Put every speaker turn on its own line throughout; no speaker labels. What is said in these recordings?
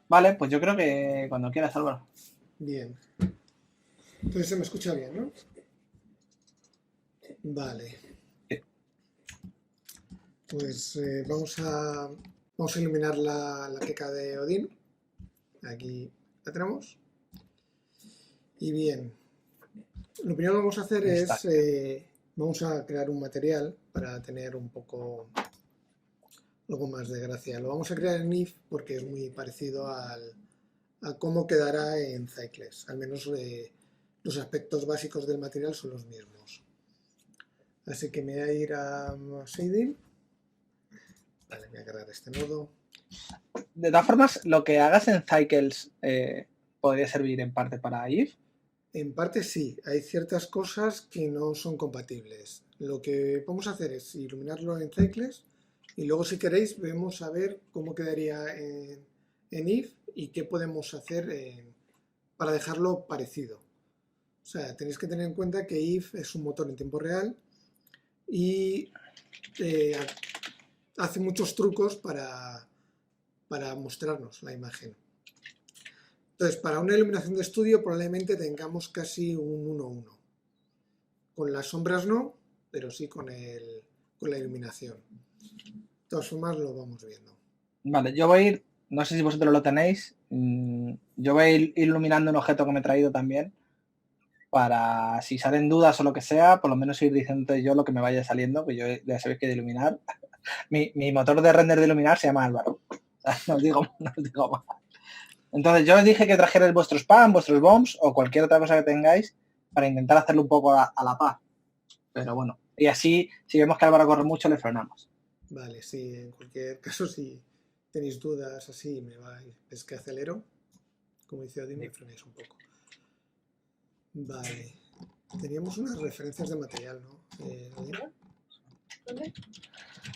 Vale, pues yo creo que cuando quieras, Álvaro.
Bien. Entonces se me escucha bien, ¿no? Vale.
Sí.
Pues vamos a iluminar la queca de Odín. Aquí la tenemos. Y bien, lo primero que vamos a hacer
Está.
es, vamos a crear un material para tener un poco, algo más de gracia. Lo vamos a crear en if porque es muy parecido a cómo quedará en Cycles. Al menos los aspectos básicos del material son los mismos. Así que me voy a ir a Shading. Vale, voy a cargar este nodo.
De todas formas, lo que hagas en Cycles podría servir en parte para if.
En parte sí, hay ciertas cosas que no son compatibles. Lo que vamos a hacer es iluminarlo en Cycles y luego si queréis vemos a ver cómo quedaría en if y qué podemos hacer para dejarlo parecido. O sea, tenéis que tener en cuenta que if es un motor en tiempo real y eh, hace muchos trucos para mostrarnos la imagen. Entonces, para una iluminación de estudio probablemente tengamos casi un 1:1. Con las sombras no, pero sí con la iluminación. De todas formas lo vamos viendo.
Vale, yo voy a ir, no sé si vosotros lo tenéis, yo voy a ir iluminando un objeto que me he traído también, para si salen dudas o lo que sea, por lo menos ir diciendo yo lo que me vaya saliendo, que yo ya sabéis que de iluminar. Mi motor de render de iluminar se llama Álvaro. No os digo más. Entonces yo os dije que trajerais vuestros spam, vuestros bombs o cualquier otra cosa que tengáis para intentar hacerlo un poco a la paz. Pero bueno, y así, si vemos que Álvaro corre mucho, le frenamos.
Vale, sí, en cualquier caso, si tenéis dudas así, es que acelero, como dice Odin, me frenéis un poco. Vale, teníamos unas referencias de material, ¿no? Odin.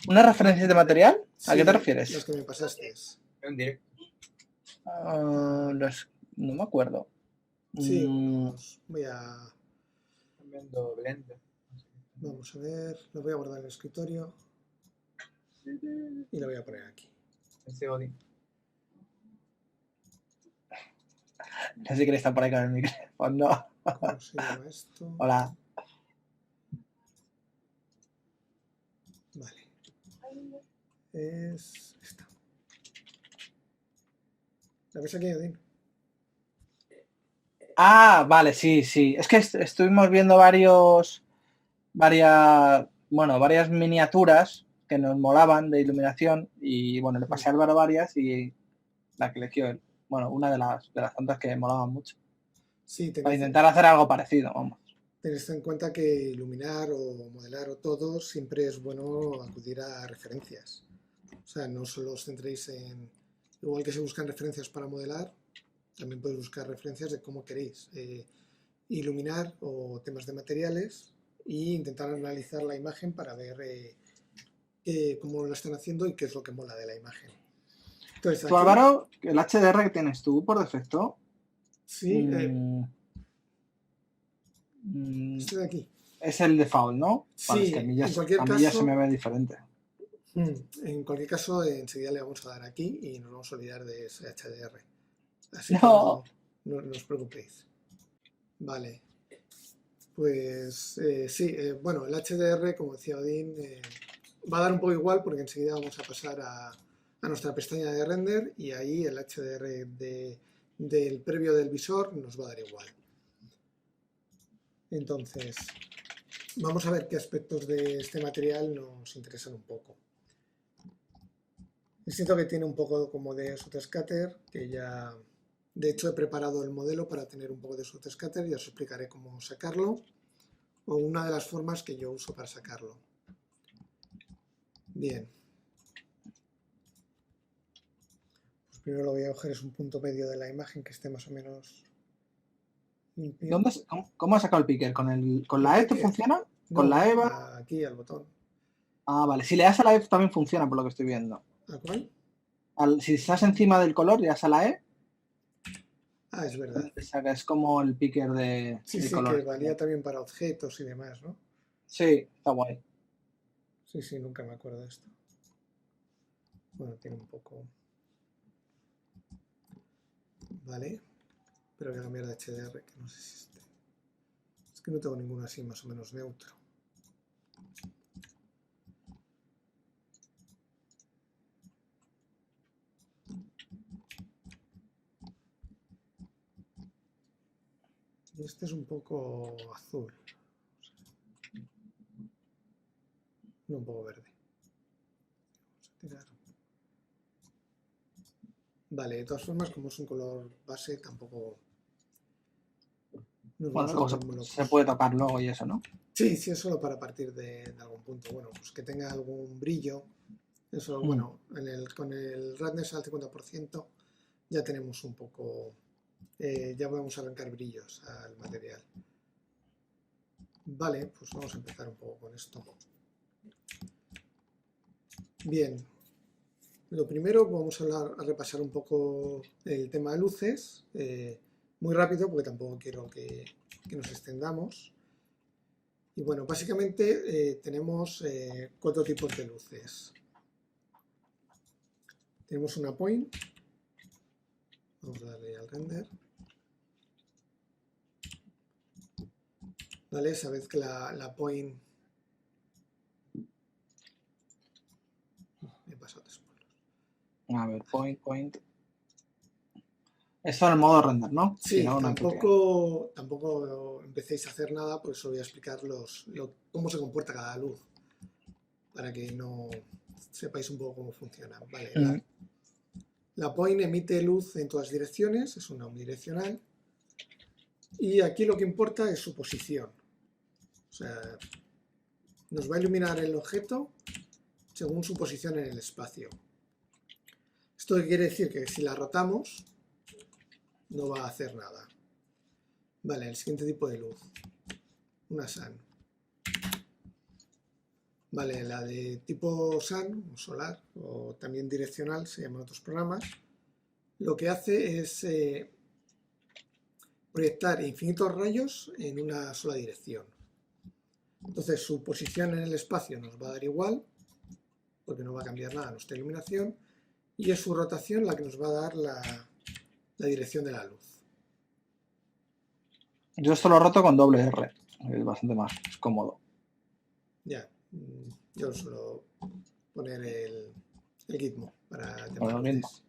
¿Unas referencias de material? ¿A qué te
Sí, las
refieres?
que me pasaste.
En directo.
No me acuerdo.
Sí,
Mm,
Cambiando Blender.
vamos a ver, lo voy a guardar en el escritorio y lo voy a poner aquí.
Ese Odin.
no sé si queréis estar por ahí con el micrófono.
¿Cómo se llama esto?
Hola.
Vale. Es esta. ¿La ves aquí, Odin?
Ah, vale, sí, sí. Es que estuvimos viendo varias miniaturas que nos molaban de iluminación y bueno, le pasé a Álvaro varias y la que eligió él. Bueno, una de las tantas que molaban mucho.
Sí,
Para intentar hacer algo parecido, vamos.
tened en cuenta que iluminar o modelar o todo siempre es bueno acudir a referencias. O sea, no solo os centréis en... Igual que se buscan referencias para modelar, también podéis buscar referencias de cómo queréis iluminar o temas de materiales e intentar analizar la imagen para ver cómo lo están haciendo y qué es lo que mola de la imagen. Entonces,
Tú,
aquí,
Álvaro, el HDR que tienes tú por defecto,
sí, este de aquí.
es el default, ¿no? Vale, es que
Sí, en cualquier
a mí ya se me
caso,
ve diferente.
en cualquier caso, enseguida le vamos a dar aquí y nos vamos a olvidar de ese HDR. Así que
No.
no os preocupéis. Vale. Pues sí, bueno, el HDR, como decía Odín, va a dar un poco igual porque enseguida vamos a pasar a nuestra pestaña de render y ahí el HDR del previo del visor nos va a dar igual. Entonces, vamos a ver qué aspectos de este material nos interesan un poco. Siento que tiene un poco como de Scatter, que ya... De hecho, he preparado el modelo para tener un poco de Scatter y os explicaré cómo sacarlo o una de las formas que yo uso para sacarlo. Bien. Pues primero lo que voy a coger es un punto medio de la imagen que esté más o menos limpio.
¿Cómo has sacado el picker? ¿Con
¿El
la E te
picker?
funciona? ¿Con
No,
la EVA?
aquí al botón.
Ah, vale. Si le das a la E también funciona, por lo que estoy viendo.
¿A cuál?
Si estás encima del color, le das a la E,
Ah, es verdad.
es como el picker
Sí,
de
sí, que
color.
valía también para objetos y demás, ¿no?
Sí, está guay.
Sí, sí, nunca me acuerdo de esto. Bueno, tiene un poco... Vale. Pero voy a cambiar de HDR, que no sé si este. Es que no tengo ninguno así más o menos neutro. Y este es un poco azul. No, un poco verde. Vamos a tirar. Vale, de todas formas, como es un color base, tampoco nos
Bueno,
vamos a
luego
volver muy locos.
se puede tocar luego y eso, ¿no?
Sí, sí, es solo para partir de algún punto. Bueno, pues que tenga algún brillo. Eso, bueno, con el Radness al 50% ya tenemos un poco, ya podemos arrancar brillos al material. Vale, pues vamos a empezar un poco con esto. Bien, lo primero vamos a repasar un poco el tema de luces, muy rápido porque tampoco quiero que nos extendamos. Y bueno, básicamente tenemos 4 tipos de luces. Tenemos una point, vamos a darle al render. Vale, sabed que la point... Me he pasado después.
A ver, point. Esto en el modo render, ¿no?
Sí,
Si no, no hay
tampoco empecéis a hacer nada, por eso voy a explicar cómo se comporta cada luz, para que no sepáis un poco cómo funciona. Vale, la point emite luz en todas direcciones, es una omnidireccional, y aquí lo que importa es su posición. O sea, nos va a iluminar el objeto según su posición en el espacio. ¿Esto qué quiere decir? Que si la rotamos, no va a hacer nada. Vale, el siguiente tipo de luz. Una sun. Vale, la de tipo sun, o solar, o también direccional, se llaman otros programas, lo que hace es proyectar infinitos rayos en una sola dirección. Entonces su posición en el espacio nos va a dar igual, porque no va a cambiar nada nuestra iluminación, y es su rotación la que nos va a dar la dirección de la luz.
Yo esto lo roto con doble R, es bastante más cómodo.
Ya, yo suelo poner el Gitmo para
Bueno,
luces.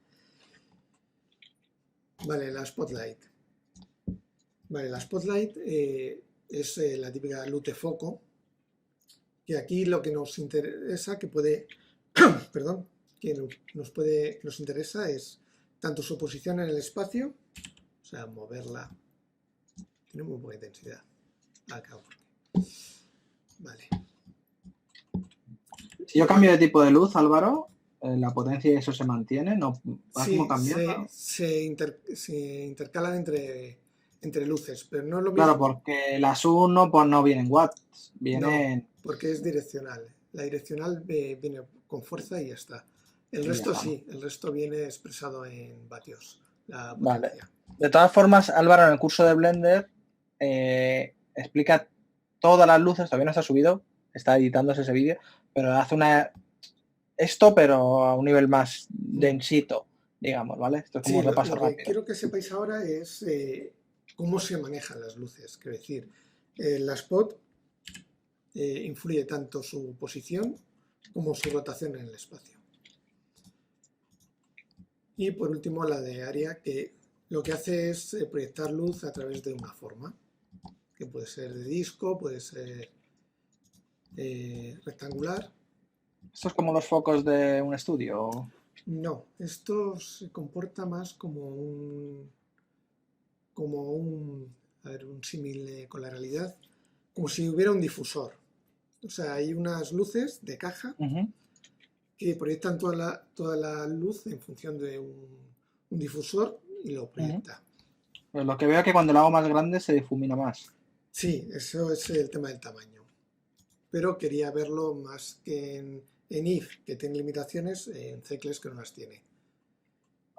Vale, la Spotlight. Vale, la Spotlight es la típica luz de foco, que aquí lo que nos interesa, que puede, perdón, que nos interesa es tanto su posición en el espacio, o sea, moverla, tiene muy poca intensidad, acá. Vale.
Si yo cambio de tipo de luz, Álvaro, la potencia y eso se mantiene, ¿no? ¿Va
Sí,
como cambiando?
se intercalan entre luces, pero no es lo mismo.
Claro, porque las 1 pues no vienen watts, vienen...
No, porque es direccional. La direccional viene con fuerza y ya está. El resto sí, el resto viene expresado en vatios. La potencia.
Vale. De todas formas, Álvaro en el curso de Blender explica todas las luces, todavía no está subido, está editándose ese vídeo, pero hace esto pero a un nivel más densito, digamos, ¿vale? Esto es como un repaso
lo que
rápido.
quiero que sepáis ahora es cómo se manejan las luces. Quiero decir, la spot influye tanto su posición como su rotación en el espacio. Y por último la de área, que lo que hace es proyectar luz a través de una forma, que puede ser de disco, puede ser rectangular.
¿Esto es como los focos de un estudio?
No, esto se comporta más como un símil con la realidad, como si hubiera un difusor. O sea, hay unas luces de caja que proyectan toda la luz en función de un difusor y lo proyecta.
Pues lo que veo es que cuando lo hago más grande se difumina más.
Sí, eso es el tema del tamaño. Pero quería verlo más que en IF, que tiene limitaciones, en Cycles, que no las tiene.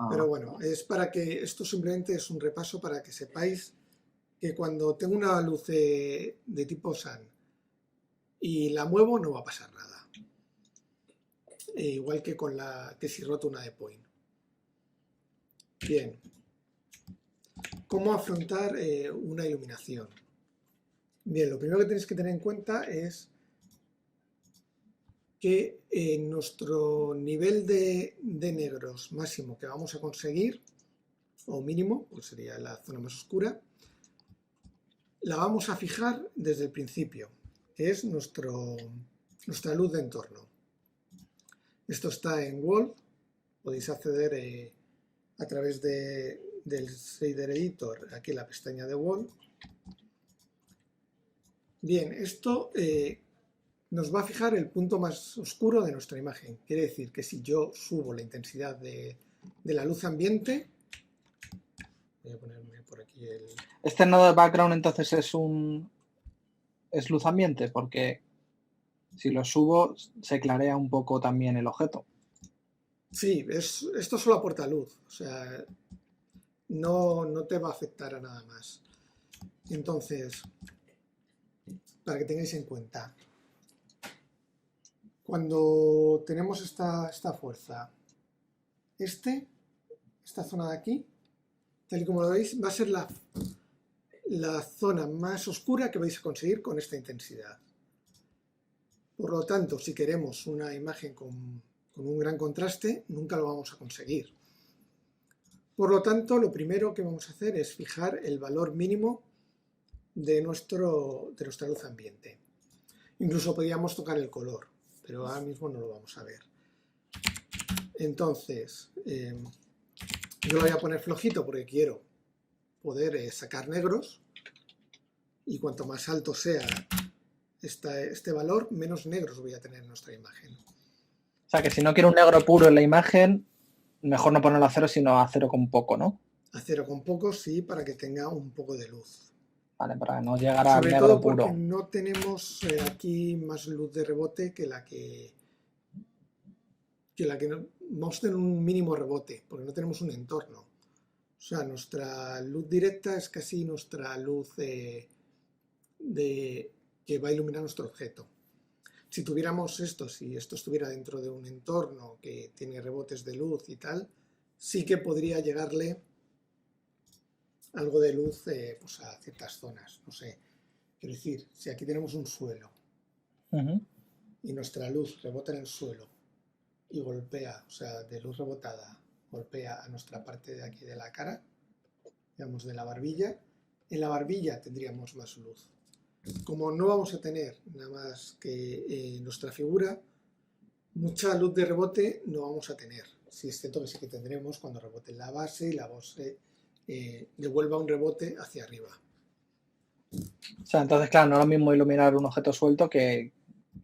Pero bueno, es para que esto simplemente es un repaso para que sepáis que cuando tengo una luz de tipo sun y la muevo no va a pasar nada. Igual que que si roto una de point. Bien. cómo afrontar una iluminación. Bien, lo primero que tenéis que tener en cuenta es que nuestro nivel de negros máximo que vamos a conseguir, o mínimo, pues sería la zona más oscura, la vamos a fijar desde el principio, que es nuestra luz de entorno. Esto está en Wall, podéis acceder a través del Shader Editor, aquí en la pestaña de Wall. Bien, esto nos va a fijar el punto más oscuro de nuestra imagen. Quiere decir que si yo subo la intensidad de la luz ambiente, voy a ponerme por aquí el...
Este nodo de background entonces es luz ambiente, porque si lo subo se clarea un poco también el objeto.
Sí, esto solo aporta luz, o sea, no te va a afectar a nada más. Entonces, para que tengáis en cuenta, cuando tenemos esta fuerza, esta zona de aquí, tal y como lo veis, va a ser la zona más oscura que vais a conseguir con esta intensidad. Por lo tanto, si queremos una imagen con un gran contraste, nunca lo vamos a conseguir. Por lo tanto, lo primero que vamos a hacer es fijar el valor mínimo de nuestra luz ambiente. Incluso podríamos tocar el color, pero ahora mismo no lo vamos a ver. Entonces, yo lo voy a poner flojito porque quiero poder sacar negros, y cuanto más alto sea este valor, menos negros voy a tener en nuestra imagen.
O sea que si no quiero un negro puro en la imagen, mejor no ponerlo a 0, sino a 0 con poco, ¿no?
A 0 con poco, sí, para que tenga un poco de luz.
Vale, para no llegar a
Sobre
negro
todo
puro.
porque no tenemos aquí más luz de rebote que la que no, vamos a tener un mínimo rebote, porque no tenemos un entorno. O sea, nuestra luz directa es casi nuestra luz que va a iluminar nuestro objeto. Si tuviéramos esto, si esto estuviera dentro de un entorno que tiene rebotes de luz y tal, sí que podría llegarle algo de luz pues a ciertas zonas. No sé, quiero decir, si aquí tenemos un suelo y nuestra luz rebota en el suelo y golpea, o sea, de luz rebotada, golpea a nuestra parte de aquí de la cara, digamos de la barbilla, en la barbilla tendríamos más luz. Como no vamos a tener nada más que nuestra figura, mucha luz de rebote no vamos a tener. Sí, es cierto que sí que tendremos cuando rebote en la base y la base devuelva un rebote hacia arriba.
O sea, entonces, claro, no es lo mismo iluminar un objeto suelto que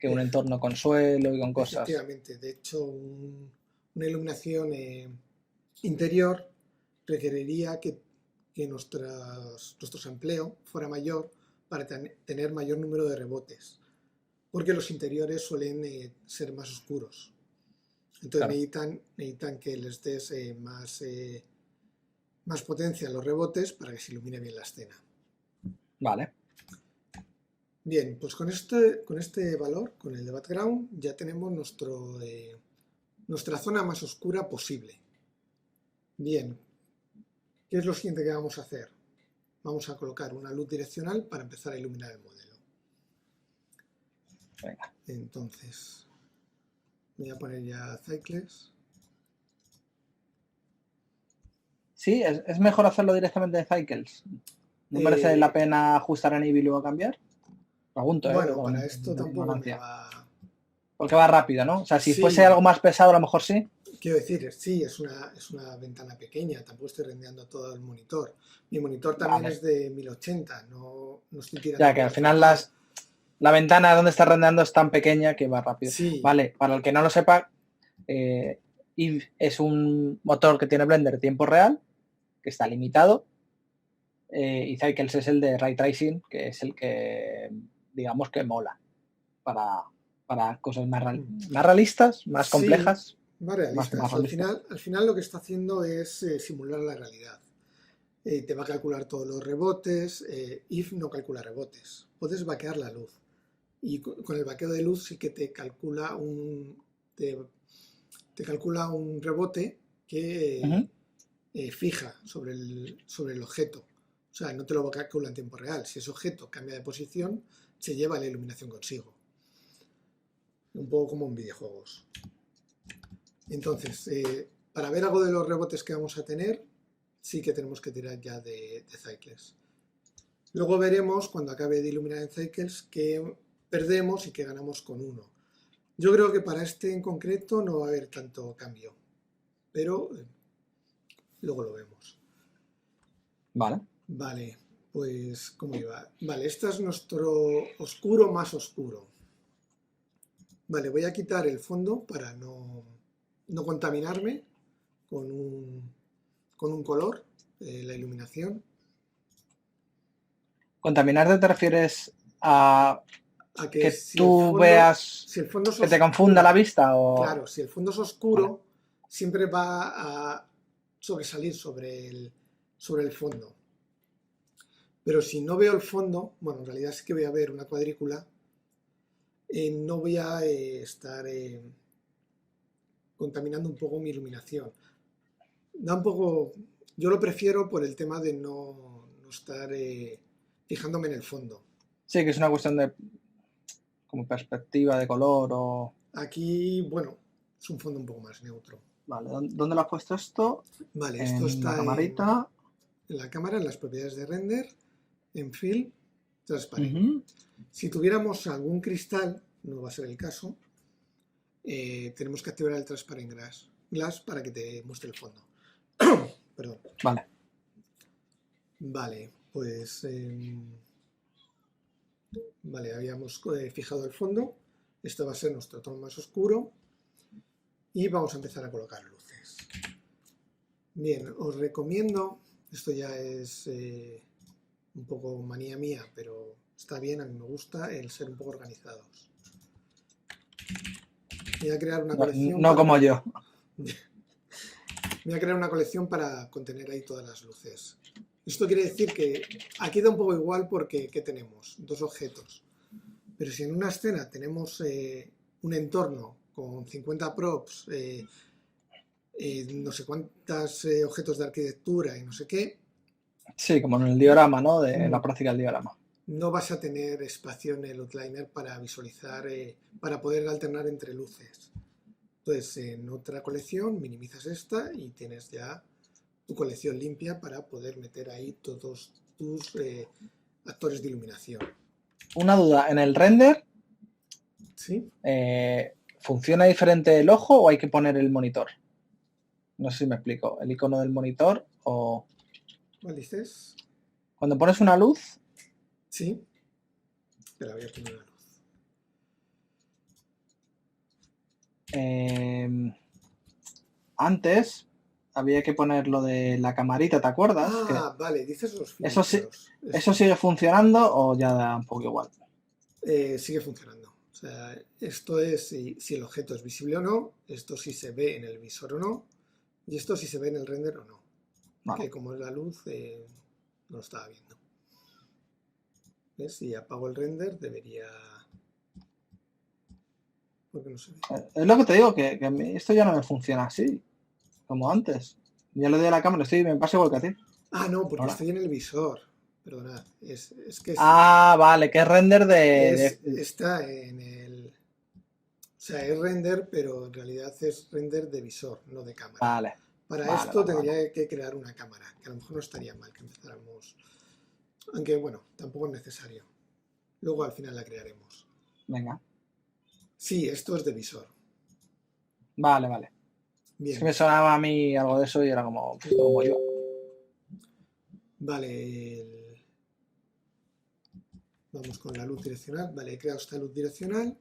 un entorno con suelo y con cosas.
Efectivamente, de hecho, una iluminación interior requeriría que nuestro empleo fuera mayor para tener mayor número de rebotes, porque los interiores suelen ser más oscuros. Entonces claro, necesitan que les des más potencia a los rebotes para que se ilumine bien la escena.
Vale.
Bien, pues con este valor, con el de background, ya tenemos nuestra zona más oscura posible. Bien, ¿qué es lo siguiente que vamos a hacer? Vamos a colocar una luz direccional para empezar a iluminar el modelo.
Venga.
Entonces, voy a poner ya Cycles.
Sí, es mejor hacerlo directamente en Cycles. ¿No merece la pena ajustar a nivel y luego cambiar? Pregunto,
bueno, para esto tampoco me va...
Porque va rápido, ¿no? O sea, si fuese algo más pesado, a lo mejor sí.
Quiero decir, sí, es una ventana pequeña, tampoco estoy rendeando todo el monitor. Mi monitor también es de 1080, no estoy tirando...
Ya, que al final la ventana donde está rendeando es tan pequeña que va rápido.
Sí.
Vale, para el que no lo sepa, Eve es un motor que tiene Blender de tiempo real, que está limitado, y Cycles es el de Ray Tracing, que es el que, digamos, que mola para cosas más realistas, más complejas.
Más realistas.
Más realistas.
Al final lo que está haciendo es simular la realidad. Te va a calcular todos los rebotes. If no calcula rebotes. Puedes vaquear la luz. Y con el vaqueo de luz sí que te calcula te calcula un rebote que fija sobre el objeto. sea, no te lo calcula en tiempo real. Si ese objeto cambia de posición, se lleva la iluminación consigo. Un poco como en videojuegos. Entonces, para ver algo de los rebotes que vamos a tener, sí que tenemos que tirar ya de Cycles. Luego veremos, cuando acabe de iluminar en Cycles, qué perdemos y qué ganamos con uno. Yo creo que para este en concreto no va a haber tanto cambio, pero luego lo vemos.
Vale.
Vale, pues, ¿cómo iba? Vale, este es nuestro oscuro más oscuro. Vale, voy a quitar el fondo para no contaminarme con un color, la iluminación.
¿Contaminarte te refieres a
A
que
si
tú
el fondo-
veas
si el fondo es
que te
oscuro,
confunda la vista? O...
Claro, si el fondo es oscuro, siempre va a sobresalir sobre el fondo. Pero si no veo el fondo, bueno, en realidad sí que voy a ver una cuadrícula, no voy a estar contaminando un poco mi iluminación. Da un poco, yo lo prefiero por el tema de no estar fijándome en el fondo.
Sí, que es una cuestión de como perspectiva de color o...
Aquí, bueno, es un fondo un poco más neutro.
Vale, ¿dónde lo has puesto esto?
Vale, esto
En
está
la camarita.
en la cámara, en las propiedades de render, en fill, transparente.
Ujú.
Si tuviéramos algún cristal, no va a ser el caso, tenemos que activar el Transparent Glass para que te muestre el fondo. Perdón.
Vale.
Vale, pues... vale, habíamos fijado el fondo. Esto va a ser nuestro tono más oscuro. Y vamos a empezar a colocar luces. Bien, os recomiendo, esto ya es un poco manía mía, pero está bien, a mí me gusta el ser un poco organizados. Voy a crear una colección.
No como yo.
Voy a crear una colección para contener ahí todas las luces. Esto quiere decir que aquí da un poco igual porque ¿qué tenemos? Dos objetos. Pero si en una escena tenemos un entorno con 50 props, no sé cuántos objetos de arquitectura y no sé qué.
Sí, como en el diorama, ¿no? De la práctica del diorama.
No vas a tener espacio en el outliner para visualizar, para poder alternar entre luces. Entonces, en otra colección minimizas esta y tienes ya tu colección limpia para poder meter ahí todos tus actores de iluminación.
Una duda, ¿en el render
¿Sí?
funciona diferente el ojo o hay que poner el monitor? No sé si me explico. ¿El icono del monitor o...?
¿Cuál dices?
Cuando pones una luz...
Sí. Espera, voy a poner una luz.
Antes había que poner lo de la camarita, ¿te acuerdas?
Ah, vale, dices los
Eso sí,
filtros.
¿eso sigue funcionando o ya da un poco igual?
Sigue funcionando. O sea, esto es si el objeto es visible o no, esto sí se ve en el visor o no, y esto sí se ve en el render o no.
Vale.
Que como es la luz, no lo estaba viendo. ¿Ves? Si apago el render, debería... ¿Por qué no se ve?
Es lo que te digo, que a mí esto ya no me funciona así, como antes. Ya le doy a la cámara, me pasa igual que a ti.
Ah, no, porque
Ahora.
estoy en el visor. Perdonad. Es que
Ah, vale, que es render de...
está en el... O sea, es render, pero en realidad es render de visor, no de cámara.
Vale.
Para esto tendría que crear una cámara, que a lo mejor no estaría mal que empezáramos. Aunque bueno, tampoco es necesario. Luego al final la crearemos.
Venga.
Sí, esto es de visor.
Vale, vale.
Bien.
Es que me sonaba a mí algo de eso y era como yo.
Vale. Vamos con la luz direccional. Vale, he creado esta luz direccional.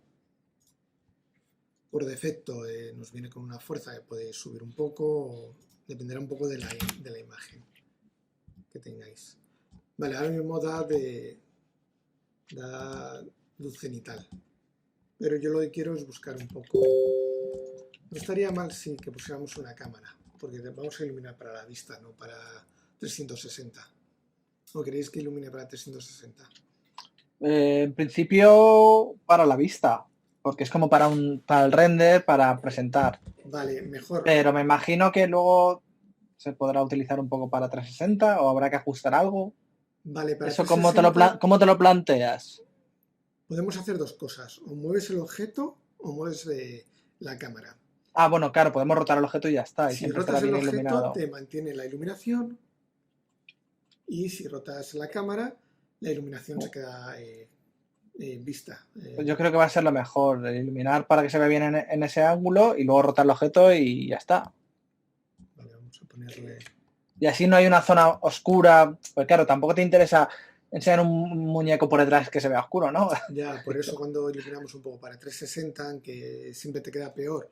Por defecto nos viene con una fuerza que podéis subir un poco, dependerá un poco de la imagen que tengáis. Vale, ahora mismo da luz cenital, pero yo lo que quiero es buscar un poco... No estaría mal si que pusiéramos una cámara, porque vamos a iluminar para la vista, no para 360. ¿O queréis que ilumine para 360?
En principio para la vista. Porque es como para el render, para presentar.
Vale, mejor.
Pero me imagino que luego se podrá utilizar un poco para 360 o habrá que ajustar algo.
Vale, para
¿Eso
360
cómo te lo planteas?
podemos hacer dos cosas. O mueves el objeto o mueves la cámara.
Ah, bueno, claro, podemos rotar el objeto y ya está. Y
Si
siempre estará
rotas el
bien
objeto,
iluminado.
te mantiene la iluminación. Y si rotas la cámara, la iluminación se queda vista.
Pues yo creo que va a ser lo mejor, iluminar para que se vea bien en ese ángulo y luego rotar el objeto y ya está.
Vale, vamos a ponerle...
Y así no hay una zona oscura. Pues claro, tampoco te interesa enseñar un muñeco por detrás que se vea oscuro, ¿no?
Ya, por eso cuando iluminamos un poco para 360, que siempre te queda peor,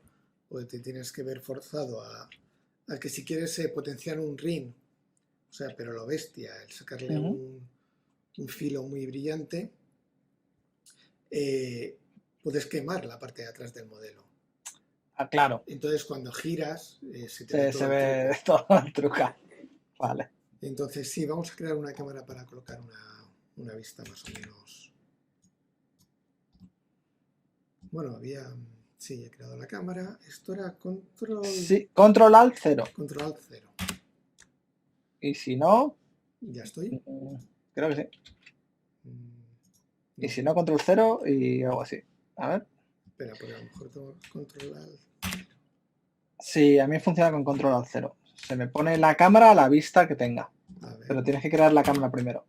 o te tienes que ver forzado a que si quieres potenciar un ring, o sea, pero lo bestia, el sacarle un filo muy brillante, puedes quemar la parte de atrás del modelo.
Ah, claro,
Entonces cuando giras, se te ve todo
se
el
ve
truco.
todo el truca. Vale.
Entonces sí, vamos a crear una cámara para colocar una vista más o menos. Bueno, sí, he creado la cámara. Esto era control...
Sí, control alt 0.
Control alt 0.
Y si no,
Ya estoy.
creo que sí.
No.
Y si no, control 0 y algo así. A ver.
Espera, porque a lo mejor tengo control alt.
Sí, a mí funciona con control alt 0. Se me pone la cámara a la vista que tenga.
A ver,
Pero tienes que crear la cámara primero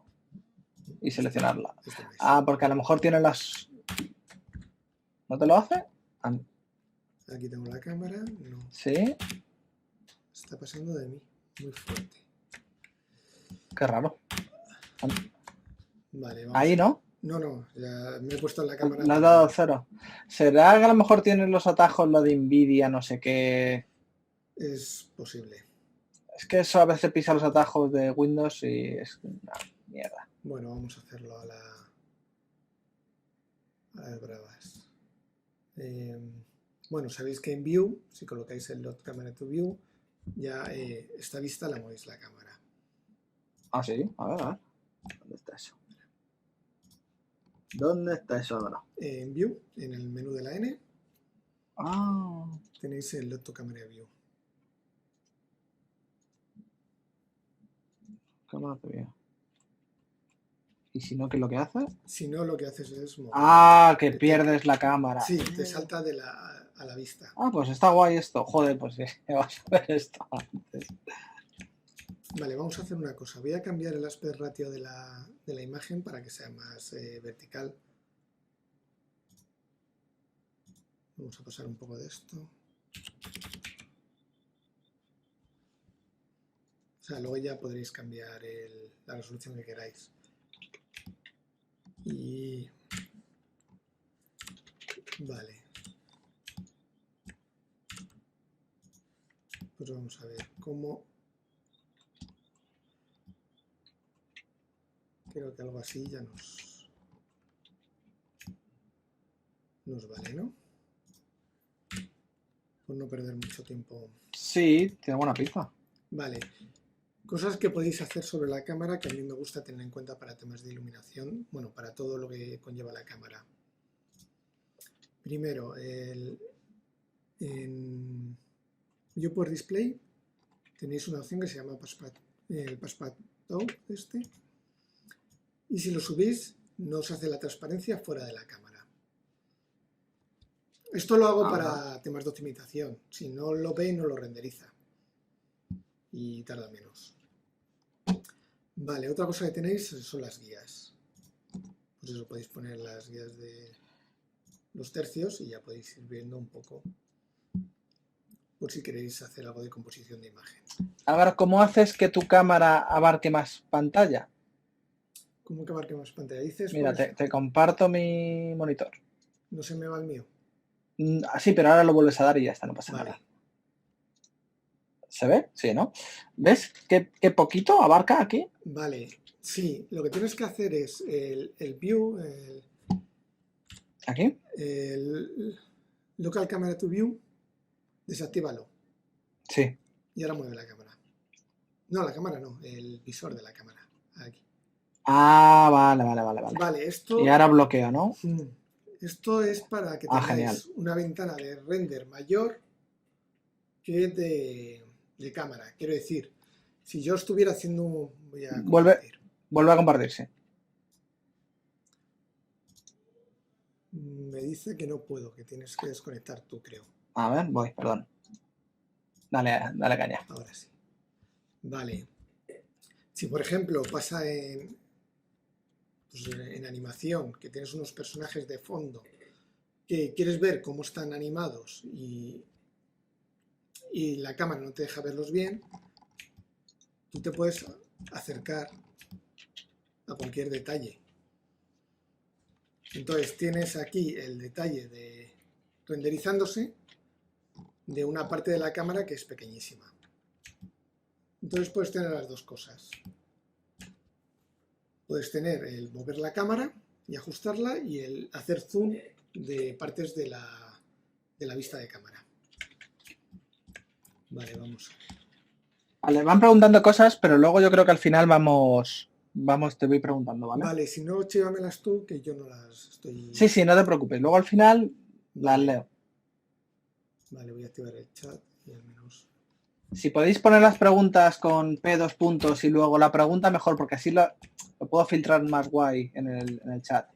y seleccionarla.
este no es.
Ah, porque a lo mejor tiene las... ¿No te lo hace? Ah,
Aquí tengo la cámara. No,
sí,
está pasando de mí. Muy fuerte.
qué raro.
Vale, vamos.
Ahí, ¿no?
No, ya me he puesto en la cámara.
Le has dado 0. ¿Será que a lo mejor tienen los atajos lo de Nvidia, no sé qué?
Es posible.
Es que eso a veces pisa los atajos de Windows y es una mierda.
Bueno, vamos a hacerlo a las bravas. Bueno, sabéis que en View, si colocáis el Load Camera to View, ya esta vista la movéis la cámara.
Ah, sí, a ver. ¿Dónde está eso? ¿Dónde está eso ahora?
En View, en el menú de la N, tenéis el Load to Camera View.
Cámara te veo. ¿Y si no, qué es lo que hace?
Si no, lo que haces es mover.
Que pierdes la cámara.
Sí, te salta a la vista.
Pues está guay esto. Joder, pues vas a ver esto antes.
Vale, vamos a hacer una cosa. Voy a cambiar el aspect ratio de la imagen para que sea más vertical. Vamos a pasar un poco de esto. O sea, luego ya podréis cambiar la resolución que queráis. Y... Vale. Pues vamos a ver cómo... Creo que algo así ya nos vale, ¿no? Por no perder mucho tiempo.
Sí, tiene buena pinta.
Vale. Cosas que podéis hacer sobre la cámara que a mí me gusta tener en cuenta para temas de iluminación, bueno, para todo lo que conlleva la cámara. Primero, en Viewport Display tenéis una opción que se llama el Passpad Out, y si lo subís no os hace la transparencia fuera de la cámara. Esto lo hago para temas de optimización. Si no lo ve, no lo renderiza y tarda menos. Vale, otra cosa que tenéis son las guías. Pues eso, podéis poner las guías de los tercios y ya podéis ir viendo un poco por si queréis hacer algo de composición de imagen.
Ahora, ¿cómo haces que tu cámara abarque más pantalla?
¿Cómo que abarque más pantalla? Dices,
Mira,
pues,
te comparto mi monitor.
no se me va el mío.
Sí, pero ahora lo vuelves a dar y ya está, no pasa nada. ¿Se ve? Sí, ¿no? ¿Ves qué poquito abarca aquí?
Vale, sí. Lo que tienes que hacer es el View,
¿Aquí?
el Local Camera to View, desactívalo.
Sí.
Y ahora mueve la cámara. No, la cámara no, el visor de la cámara. Aquí.
Vale.
Vale, esto...
Y ahora bloqueo, ¿no?
Esto es para que tengáis
genial.
una ventana de render mayor que de cámara. Quiero decir, si yo estuviera haciendo... Voy a
Vuelve Vuelve a compartirse.
Me dice que no puedo, que tienes que desconectar tú, creo.
A ver, voy, perdón. Dale caña.
Ahora sí. Vale. Si por ejemplo pasa pues, en animación, que tienes unos personajes de fondo, que quieres ver cómo están animados y la cámara no te deja verlos bien, tú te puedes acercar a cualquier detalle. Entonces tienes aquí el detalle de renderizándose de una parte de la cámara que es pequeñísima. Entonces puedes tener las dos cosas. Puedes tener el mover la cámara y ajustarla y el hacer zoom de partes de la vista de cámara. Vale, vamos.
Vale, van preguntando cosas, pero luego yo creo que al final vamos, te voy preguntando, ¿vale?
Vale, si no, chívamelas tú, que yo no las estoy...
Sí, no te preocupes. Luego al final las leo.
Vale, voy a activar el chat y al menos...
Si podéis poner las preguntas con P2 puntos y luego la pregunta, mejor, porque así lo puedo filtrar más guay en el chat.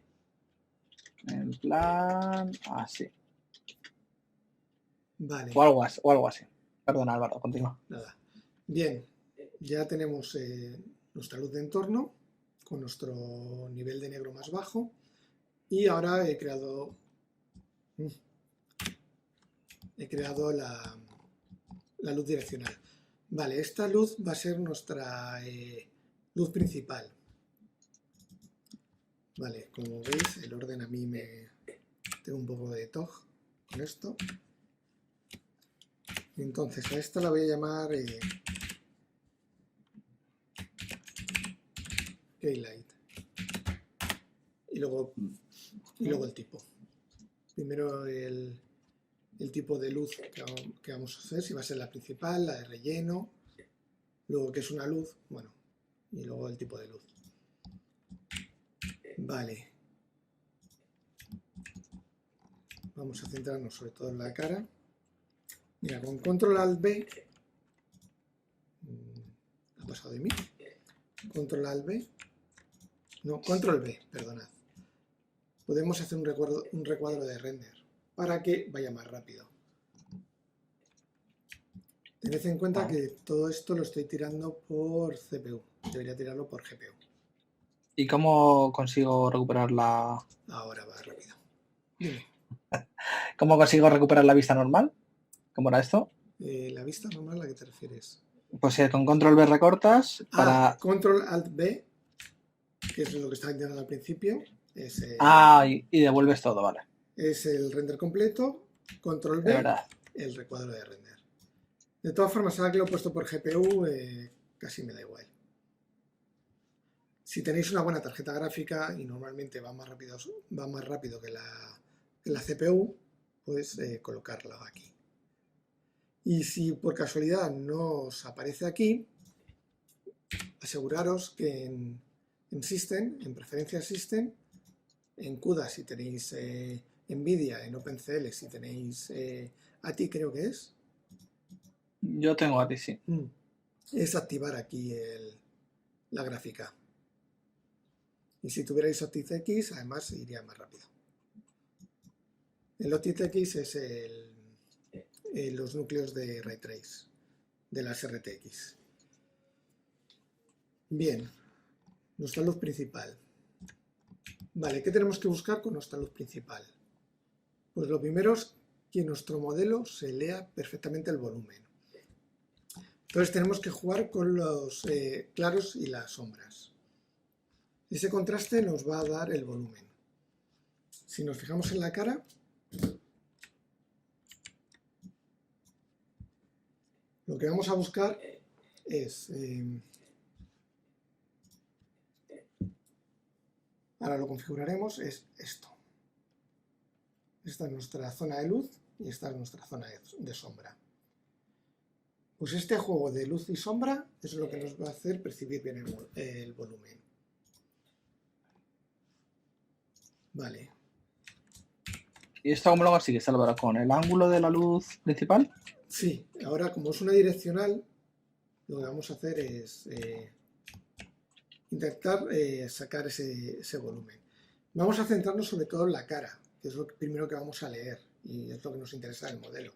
En plan... así.
Vale.
O algo así. Perdona, Álvaro, continúa.
Nada. Bien, ya tenemos nuestra luz de entorno con nuestro nivel de negro más bajo y ahora he creado la luz direccional. Vale, esta luz va a ser nuestra luz principal. Vale, como veis, el orden a mí tengo un poco de toj con esto. Entonces a esta la voy a llamar Keylight. Y luego el tipo. Primero el tipo de luz que vamos a hacer, si va a ser la principal, la de relleno, luego que es una luz, bueno, y luego el tipo de luz. Vale. Vamos a centrarnos sobre todo en la cara. Mira, con Control Alt B, ha pasado de mí, Control Alt B, no, Control B, perdonad. Podemos hacer un recuadro de render para que vaya más rápido. Tened en cuenta que todo esto lo estoy tirando por CPU, debería tirarlo por GPU.
¿Y cómo consigo recuperar la...?
Ahora va rápido. Dime.
¿Cómo consigo recuperar la vista normal? ¿Cómo era esto?
La vista normal, ¿a qué te refieres?
Pues con Control B recortas para...
Control Alt B, que es lo que estaba intentando al principio.
Y devuelves todo, vale.
Es el render completo, Control B, el recuadro de render. De todas formas, ahora que lo he puesto por GPU, casi me da igual. Si tenéis una buena tarjeta gráfica y normalmente va más rápido que la CPU, pues colocarla aquí. Y si por casualidad no os aparece aquí, aseguraros que en System, en Preferencias System, en CUDA si tenéis NVIDIA, en OpenCL si tenéis ATI, creo que es.
Yo tengo ATI, sí.
Es activar aquí la gráfica. Y si tuvierais OptiX, además iría más rápido. El OptiX es los núcleos de Ray Trace de las RTX. Bien, nuestra luz principal. Vale, ¿qué tenemos que buscar con nuestra luz principal? Pues lo primero es que nuestro modelo se lea perfectamente el volumen. Entonces tenemos que jugar con los claros y las sombras. Ese contraste nos va a dar el volumen. Si nos fijamos en la cara, lo que vamos a buscar es... ahora lo configuraremos, es esto. Esta es nuestra zona de luz y esta es nuestra zona de sombra. Pues este juego de luz y sombra es lo que nos va a hacer percibir bien el volumen. Vale.
¿Y esto cómo lo consigues, Álvaro? ¿Con el ángulo de la luz principal?
Sí, ahora como es una direccional, lo que vamos a hacer es intentar sacar ese volumen. Vamos a centrarnos sobre todo en la cara, que es lo primero que vamos a leer y es lo que nos interesa del modelo.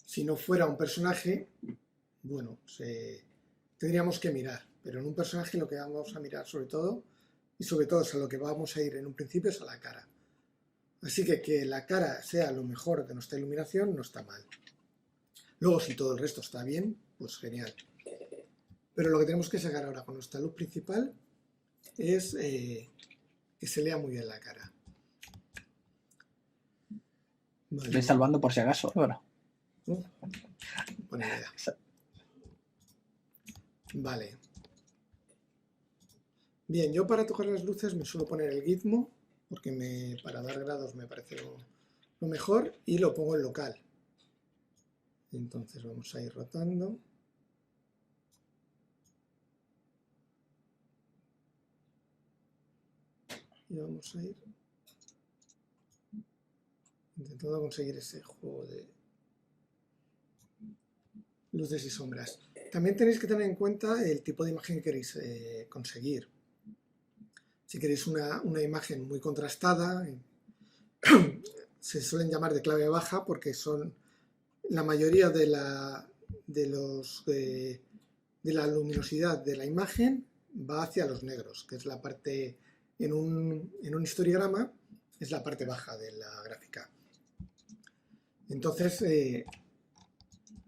Si no fuera un personaje, bueno, tendríamos que mirar, pero en un personaje lo que vamos a mirar sobre todo, y sobre todo es a lo que vamos a ir en un principio, es a la cara. Así que la cara sea lo mejor de nuestra iluminación no está mal. Luego, si todo el resto está bien, pues genial. Pero lo que tenemos que sacar ahora con nuestra luz principal es que se lea muy bien la cara. Vale.
Estoy salvando por si acaso, bueno.
Buena idea. Vale. Bien, yo para tocar las luces me suelo poner el gizmo, porque para dar grados me parece lo mejor, y lo pongo en local. Entonces vamos a ir rotando. Y vamos a ir intentando conseguir ese juego de luces y sombras. También tenéis que tener en cuenta el tipo de imagen que queréis conseguir. Si queréis una imagen muy contrastada, se suelen llamar de clave baja porque son la mayoría de la luminosidad de la imagen va hacia los negros, que es la parte, en un histograma, es la parte baja de la gráfica. Entonces,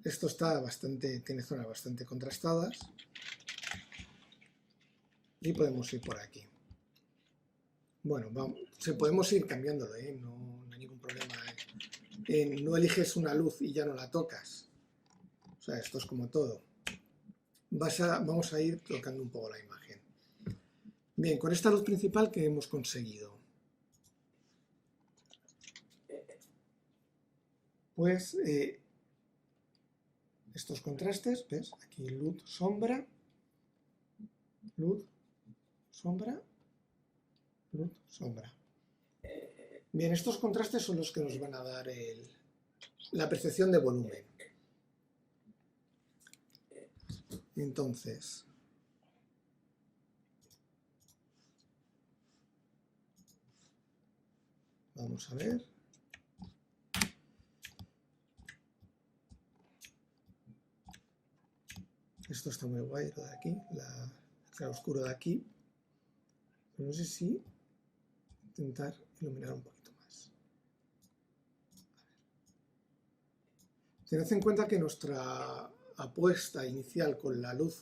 esto está tiene zonas bastante contrastadas y podemos ir por aquí. Bueno, podemos ir cambiándolo, no hay ningún problema. No eliges una luz y ya no la tocas. O sea, esto es como todo. Vamos a ir tocando un poco la imagen. Bien, con esta luz principal que hemos conseguido. Pues estos contrastes, ¿ves? Aquí luz, sombra, luz, sombra, luz, sombra. Bien, estos contrastes son los que nos van a dar la percepción de volumen. Entonces, vamos a ver. Esto está muy guay, lo de aquí, el claroscuro de aquí. Pero no sé si intentar iluminar un poquito más. Tened en cuenta que nuestra apuesta inicial con la luz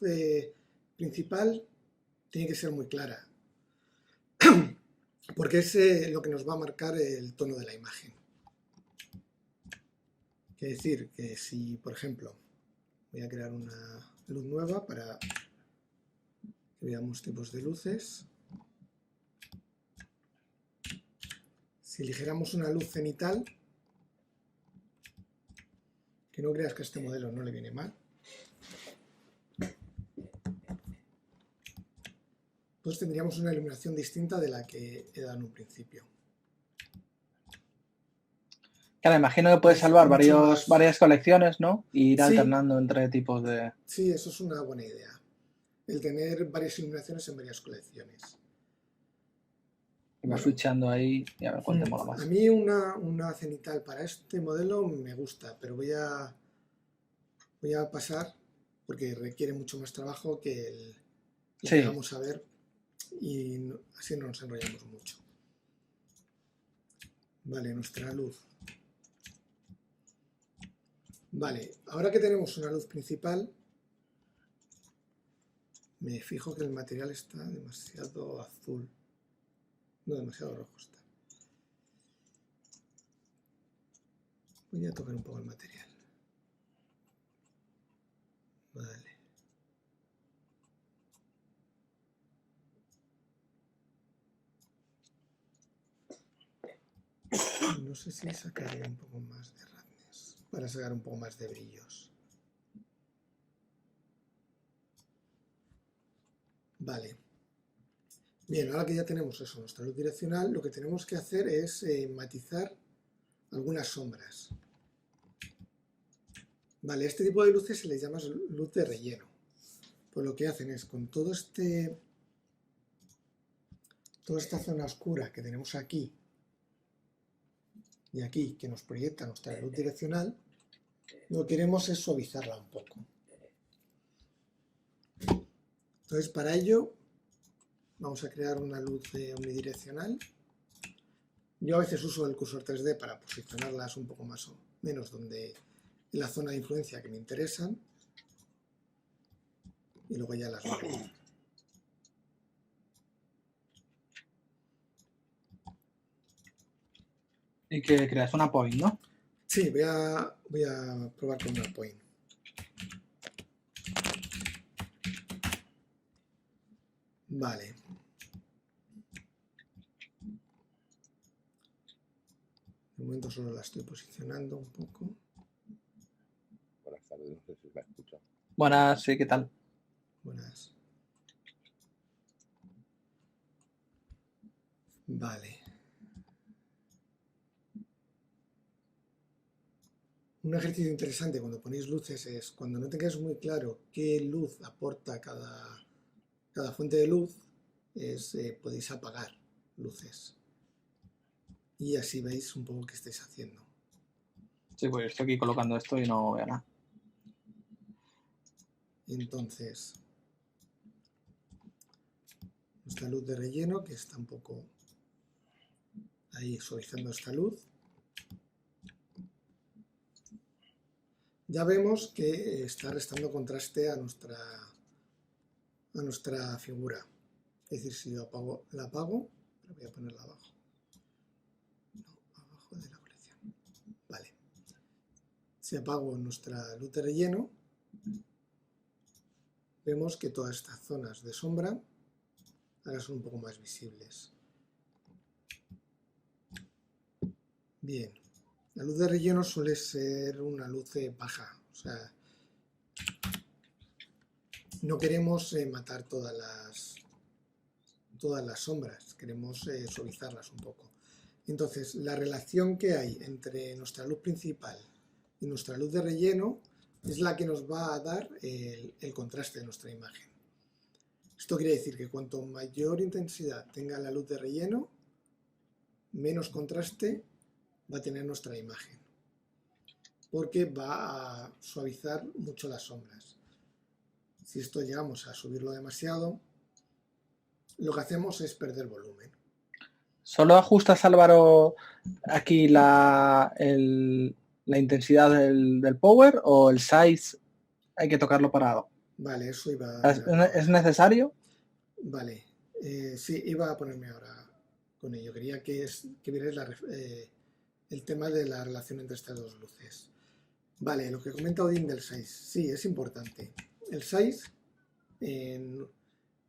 principal tiene que ser muy clara, porque es lo que nos va a marcar el tono de la imagen. Quiere decir que si, por ejemplo, voy a crear una luz nueva para que veamos tipos de luces. Si eligiéramos una luz cenital, que no creas que a este modelo no le viene mal, pues tendríamos una iluminación distinta de la que he dado en un principio.
Claro, imagino que puedes salvar varias colecciones, ¿no? Y ir
Sí.
alternando entre tipos de...
Sí, eso es una buena idea. El tener varias iluminaciones en varias colecciones.
Y vas switchando ahí y a ver cuál te mola
A
más.
mí una cenital para este modelo me gusta, pero voy a pasar porque requiere mucho más trabajo que lo que vamos a ver y así no nos enrollamos mucho. Vale, nuestra luz. Vale, ahora que tenemos una luz principal, me fijo que el material está demasiado azul. No, demasiado rojo está. Voy a tocar un poco el material. Vale. No sé si sacaré un poco más de roughness para sacar un poco más de brillos. Vale. Bien, ahora que ya tenemos eso, nuestra luz direccional, lo que tenemos que hacer es matizar algunas sombras. Vale, este tipo de luces se les llama luz de relleno. Pues lo que hacen es con todo este toda esta zona oscura que tenemos aquí y aquí, que nos proyecta nuestra luz direccional, lo que queremos es suavizarla un poco. Entonces, para ello, vamos a crear una luz omnidireccional. Yo a veces uso el cursor 3D para posicionarlas un poco más o menos donde en la zona de influencia que me interesan. Y luego ya las muevo.
Y que creas una point, ¿no?
Sí, voy a probar con una point. Vale. De momento solo la estoy posicionando un poco.
Buenas tardes, no sé si me escucha.
Buenas, sí, ¿qué tal?
Buenas. Vale. Un ejercicio interesante cuando ponéis luces es cuando no tengáis muy claro qué luz aporta cada fuente de luz, podéis apagar luces. Y así veis un poco qué estáis haciendo.
Sí, pues estoy aquí colocando esto y no veo nada.
Entonces, nuestra luz de relleno, que está un poco ahí suavizando esta luz. Ya vemos que está restando contraste a nuestra figura. Es decir, si yo la apago, pero voy a ponerla abajo. No, abajo de la colección. Vale. Si apago nuestra luz de relleno, vemos que todas estas zonas de sombra ahora son un poco más visibles. Bien. La luz de relleno suele ser una luz baja, o sea, no queremos matar todas las sombras, queremos suavizarlas un poco. Entonces, la relación que hay entre nuestra luz principal y nuestra luz de relleno es la que nos va a dar el contraste de nuestra imagen. Esto quiere decir que cuanto mayor intensidad tenga la luz de relleno, menos contraste va a tener nuestra imagen, porque va a suavizar mucho las sombras. Si esto llegamos a subirlo demasiado, lo que hacemos es perder volumen.
¿Solo ajustas, Álvaro, aquí la intensidad del power o el size hay que tocarlo parado?
Vale, eso iba
a ¿Es necesario?
Vale, sí, iba a ponerme ahora con ello. Quería que vierais el tema de la relación entre estas dos luces. Vale, lo que comenta Odín del size, sí, es importante. El size en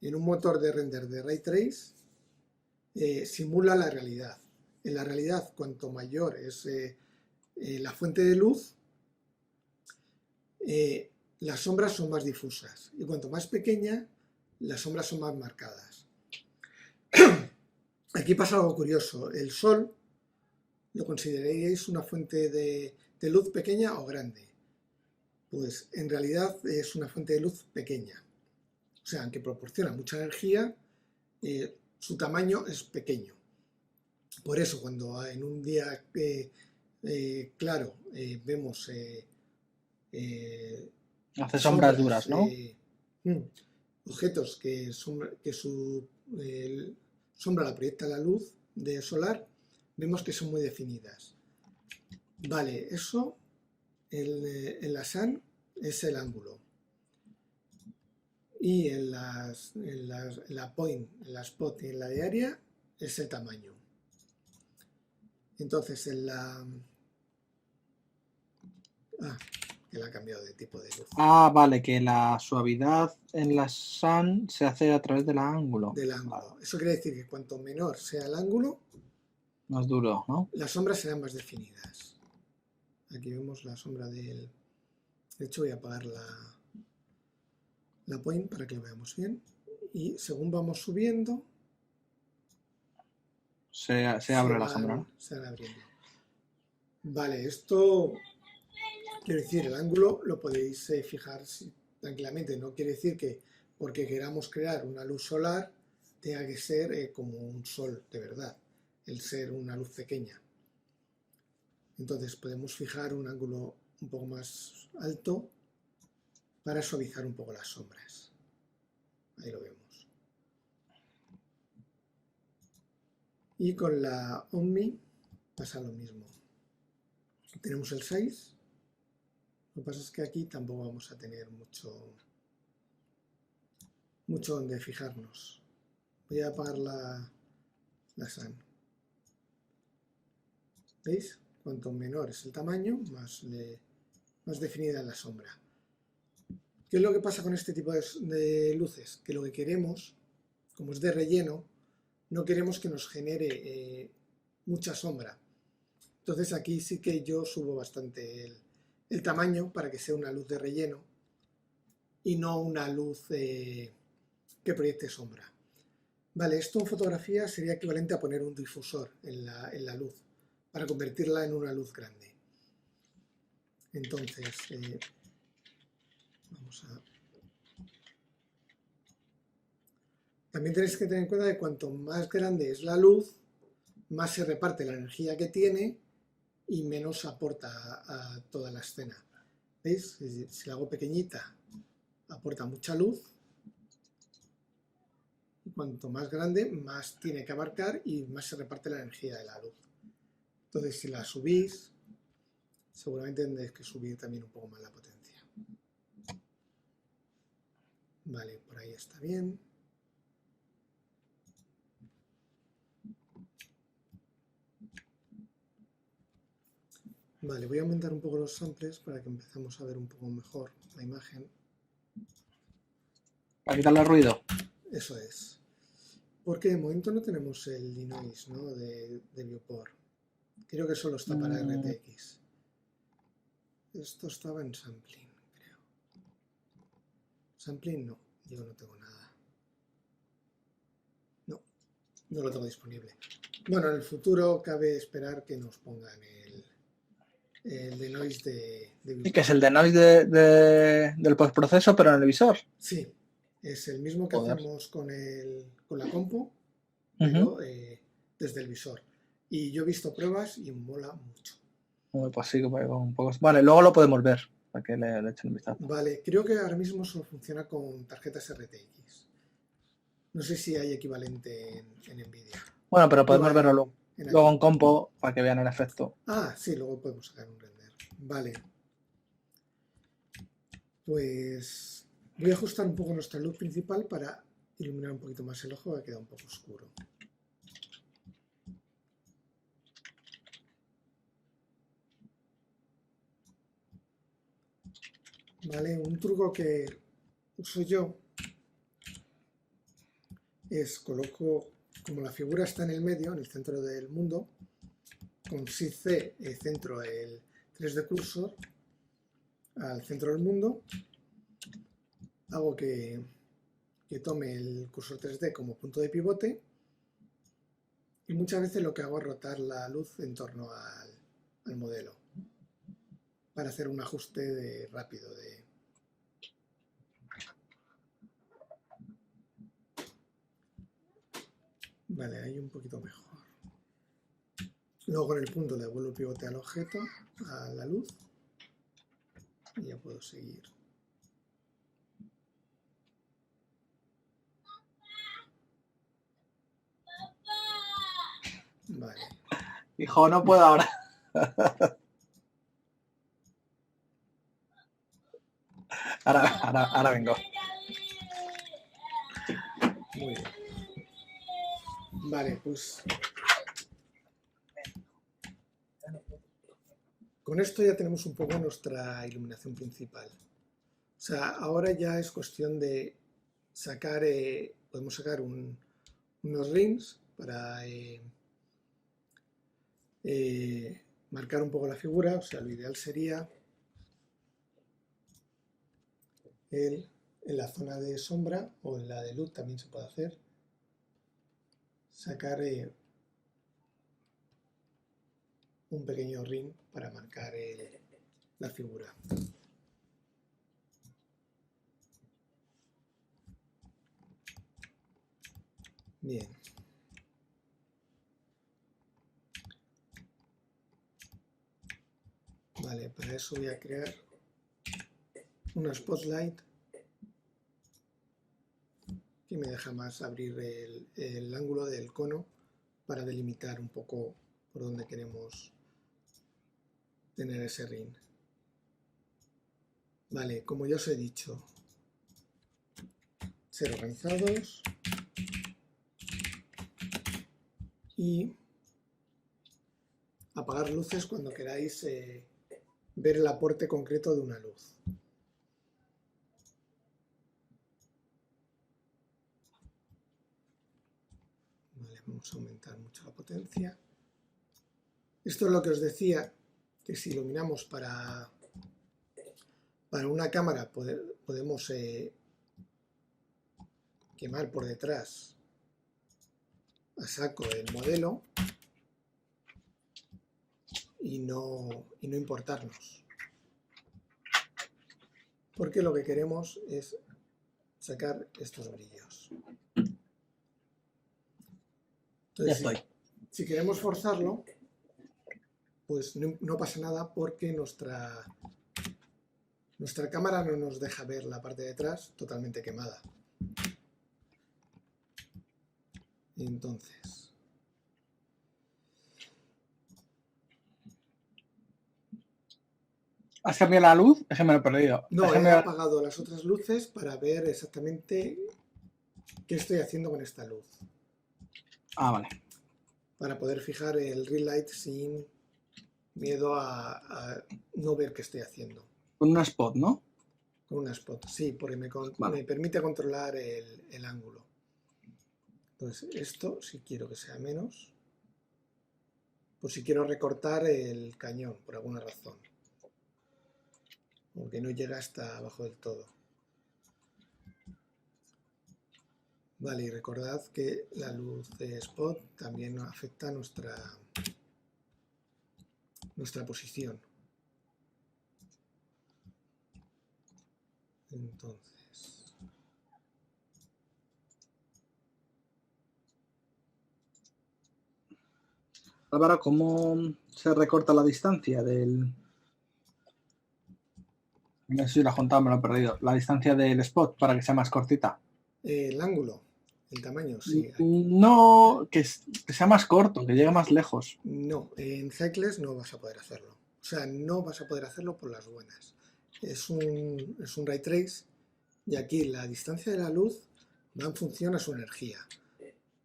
un motor de render de Ray Trace simula la realidad. En la realidad, cuanto mayor es la fuente de luz, las sombras son más difusas. Y cuanto más pequeña, las sombras son más marcadas. Aquí pasa algo curioso. El sol lo consideraríais una fuente de luz pequeña o grande. Pues en realidad es una fuente de luz pequeña. O sea, aunque proporciona mucha energía, su tamaño es pequeño. Por eso cuando en un día claro vemos
hace sombras duras, ¿no?
Objetos que su sombra la proyecta la luz de solar, vemos que son muy definidas. Vale, eso en la sun es el ángulo. Y en la point, en la spot y en la de área es el tamaño. Entonces en la... que la ha cambiado de tipo de luz.
Vale, que la suavidad en la sun se hace a través del ángulo.
Del ángulo. Eso quiere decir que cuanto menor sea el ángulo,
más duro, ¿no?
Las sombras serán más definidas. Aquí vemos la sombra del... De hecho voy a apagar la point para que lo veamos bien. Y según vamos subiendo...
Se abre la sombra, ¿no?
Se van abriendo. Vale, esto... Quiero decir, el ángulo lo podéis fijar tranquilamente. No quiere decir que porque queramos crear una luz solar tenga que ser como un sol de verdad, el ser una luz pequeña. Entonces podemos fijar un ángulo un poco más alto para suavizar un poco las sombras. Ahí lo vemos. Y con la Omni pasa lo mismo. Tenemos el 6. Lo que pasa es que aquí tampoco vamos a tener mucho donde fijarnos. Voy a apagar la SAN. ¿Veis? Cuanto menor es el tamaño, más definida es la sombra. ¿Qué es lo que pasa con este tipo de luces? Que lo que queremos, como es de relleno, no queremos que nos genere mucha sombra. Entonces aquí sí que yo subo bastante el tamaño para que sea una luz de relleno y no una luz que proyecte sombra. Vale, esto en fotografía sería equivalente a poner un difusor en la luz para convertirla en una luz grande. Entonces, vamos a... También tenéis que tener en cuenta que cuanto más grande es la luz, más se reparte la energía que tiene y menos aporta a toda la escena. ¿Veis? Si la hago pequeñita, aporta mucha luz. Y cuanto más grande, más tiene que abarcar y más se reparte la energía de la luz. Entonces, si la subís, seguramente tendréis que subir también un poco más la potencia. Vale, por ahí está bien. Vale, voy a aumentar un poco los samples para que empecemos a ver un poco mejor la imagen.
Para quitarle el ruido.
Eso es. Porque de momento no tenemos el denoise, ¿no? de Viewport. Creo que solo está para RTX. Esto estaba en sampling, creo. Sampling no, yo no tengo nada. No lo tengo disponible. Bueno, en el futuro cabe esperar que nos pongan el denoise de Viewport.
Y que es el denoise del postproceso, pero en el visor.
Sí, es el mismo que
Joder.
hacemos con la compu, pero desde el visor. Y yo he visto pruebas y mola mucho.
Pues sí, un poco. Vale, luego lo podemos ver, para que le echen un vistazo.
Vale, creo que ahora mismo solo funciona con tarjetas RTX. No sé si hay equivalente en Nvidia.
Bueno, pero podemos
Digo,
verlo luego en compo para que vean el efecto.
Ah, sí, luego podemos sacar un render. Vale. Pues voy a ajustar un poco nuestra luz principal para iluminar un poquito más el ojo, que queda un poco oscuro. Vale, un truco que uso yo es coloco, como la figura está en el medio, en el centro del mundo, con Shift-C centro el 3D cursor al centro del mundo, hago que tome el cursor 3D como punto de pivote y muchas veces lo que hago es rotar la luz en torno al modelo para hacer un ajuste rápido de... Vale, ahí un poquito mejor. Luego con el punto le devuelvo el pivote al objeto, a la luz, y ya puedo seguir. Vale.
Hijo, no puedo ahora. Ahora vengo.
Muy bien. Vale, pues con esto ya tenemos un poco nuestra iluminación principal. O sea, ahora ya es cuestión de sacar, podemos sacar unos rings para marcar un poco la figura. O sea, lo ideal sería en la zona de sombra o en la de luz también se puede hacer. Sacar un pequeño ring para marcar la figura. Bien. Vale, para eso voy a crear una spotlight que me deja más abrir el ángulo del cono para delimitar un poco por donde queremos tener ese ring. Vale, como ya os he dicho, ser organizados y apagar luces cuando queráis ver el aporte concreto de una luz. Vale, vamos a aumentar mucho la potencia. Esto es lo que os decía, que si iluminamos para una cámara podemos quemar por detrás a saco el modelo y no importarnos. Porque lo que queremos es sacar estos brillos.
Ya
Entonces,
estoy.
si queremos forzarlo, pues no pasa nada porque nuestra cámara no nos deja ver la parte de atrás totalmente quemada. Entonces,
¿Has cambiado la luz? Es que me lo he perdido.
no,
¿Has
he
cambiado-
apagado las otras luces para ver exactamente qué estoy haciendo con esta luz.
Ah, vale.
Para poder fijar el ring light sin miedo a no ver qué estoy haciendo.
Con una spot, ¿no?
Con una spot, sí, porque me
Vale.
permite controlar el ángulo. Entonces, esto, si quiero que sea menos, pues si quiero recortar el cañón por alguna razón, porque no llega hasta abajo del todo. Vale, y recordad que la luz de spot también afecta a nuestra posición. Entonces,
Álvaro, ¿cómo se recorta la distancia del... No sé si lo has contado, me lo he perdido. La distancia del spot para que sea más cortita.
el ángulo, el tamaño, sí.
No, que sea más corto, que llegue más lejos.
No, en Cycles no vas a poder hacerlo. O sea, no vas a poder hacerlo por las buenas. Es un ray trace y aquí la distancia de la luz va en función a su energía.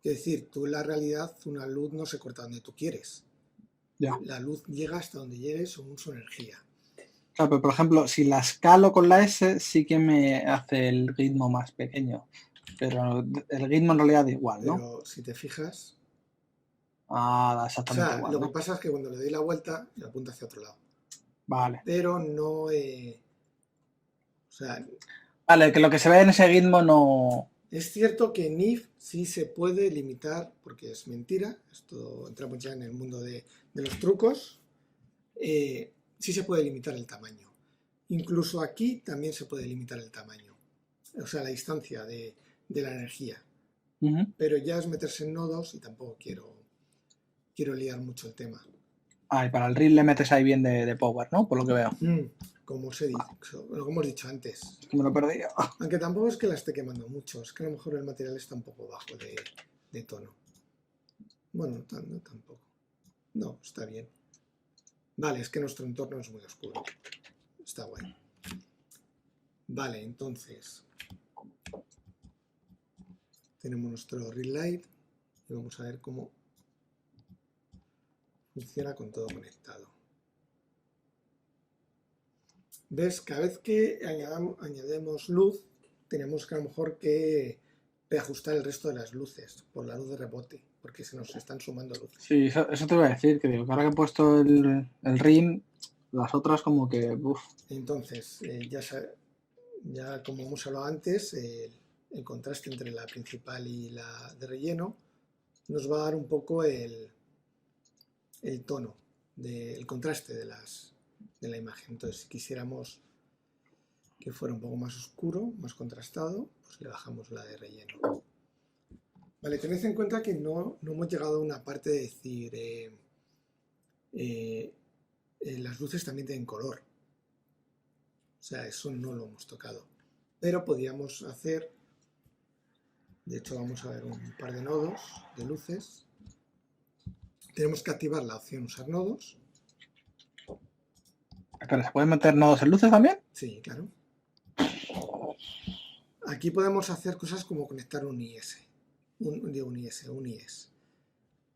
Es decir, tú en la realidad una luz no se corta donde tú quieres.
Ya.
La luz llega hasta donde llegue según su energía.
Claro, pero por ejemplo, si la escalo con la S, sí que me hace el ritmo más pequeño. Pero el ritmo en realidad da igual, ¿no?
Pero si te fijas,
Ah, da
o
exactamente
sea,
igual,
lo
¿no?
que pasa es que cuando le doy la vuelta, me apunta hacia otro lado.
Vale.
Pero no, o sea,
Vale, que lo que se ve en ese ritmo no...
es cierto que en IF sí se puede limitar, porque es mentira, esto entramos ya en el mundo de los trucos, sí se puede limitar el tamaño. Incluso aquí también se puede limitar el tamaño, o sea, la distancia de la energía. Pero ya es meterse en nodos y tampoco quiero liar mucho el tema.
Ah, y para el reel le metes ahí bien de power, ¿no? Por lo que veo.
Como os he dicho, lo que hemos dicho antes.
Es que me lo he perdido.
Aunque tampoco es que la esté quemando mucho, es que a lo mejor el material está un poco bajo de tono. Bueno, no tampoco. No, está bien. Vale, es que nuestro entorno es muy oscuro. Está guay. Vale, entonces tenemos nuestro ring light y vamos a ver cómo funciona con todo conectado. ¿Ves? Cada vez que añadimos luz, tenemos que a lo mejor que reajustar el resto de las luces por la luz de rebote, porque se nos están sumando luces.
Sí, eso te iba a decir, que digo, que ahora que he puesto el ring, las otras como que... Uf.
Entonces, ya como hemos hablado antes, el contraste entre la principal y la de relleno nos va a dar un poco el tono, el contraste de la imagen. Entonces, si quisiéramos que fuera un poco más oscuro, más contrastado, pues le bajamos la de relleno. Vale, tened en cuenta que no hemos llegado a una parte de decir las luces también tienen color. O sea, eso no lo hemos tocado. Pero podríamos hacer, de hecho vamos a ver un par de nodos de luces. Tenemos que activar la opción usar nodos.
¿Pero se pueden meter nodos en luces también?
Sí, claro. Aquí podemos hacer cosas como conectar un IS. Un IS.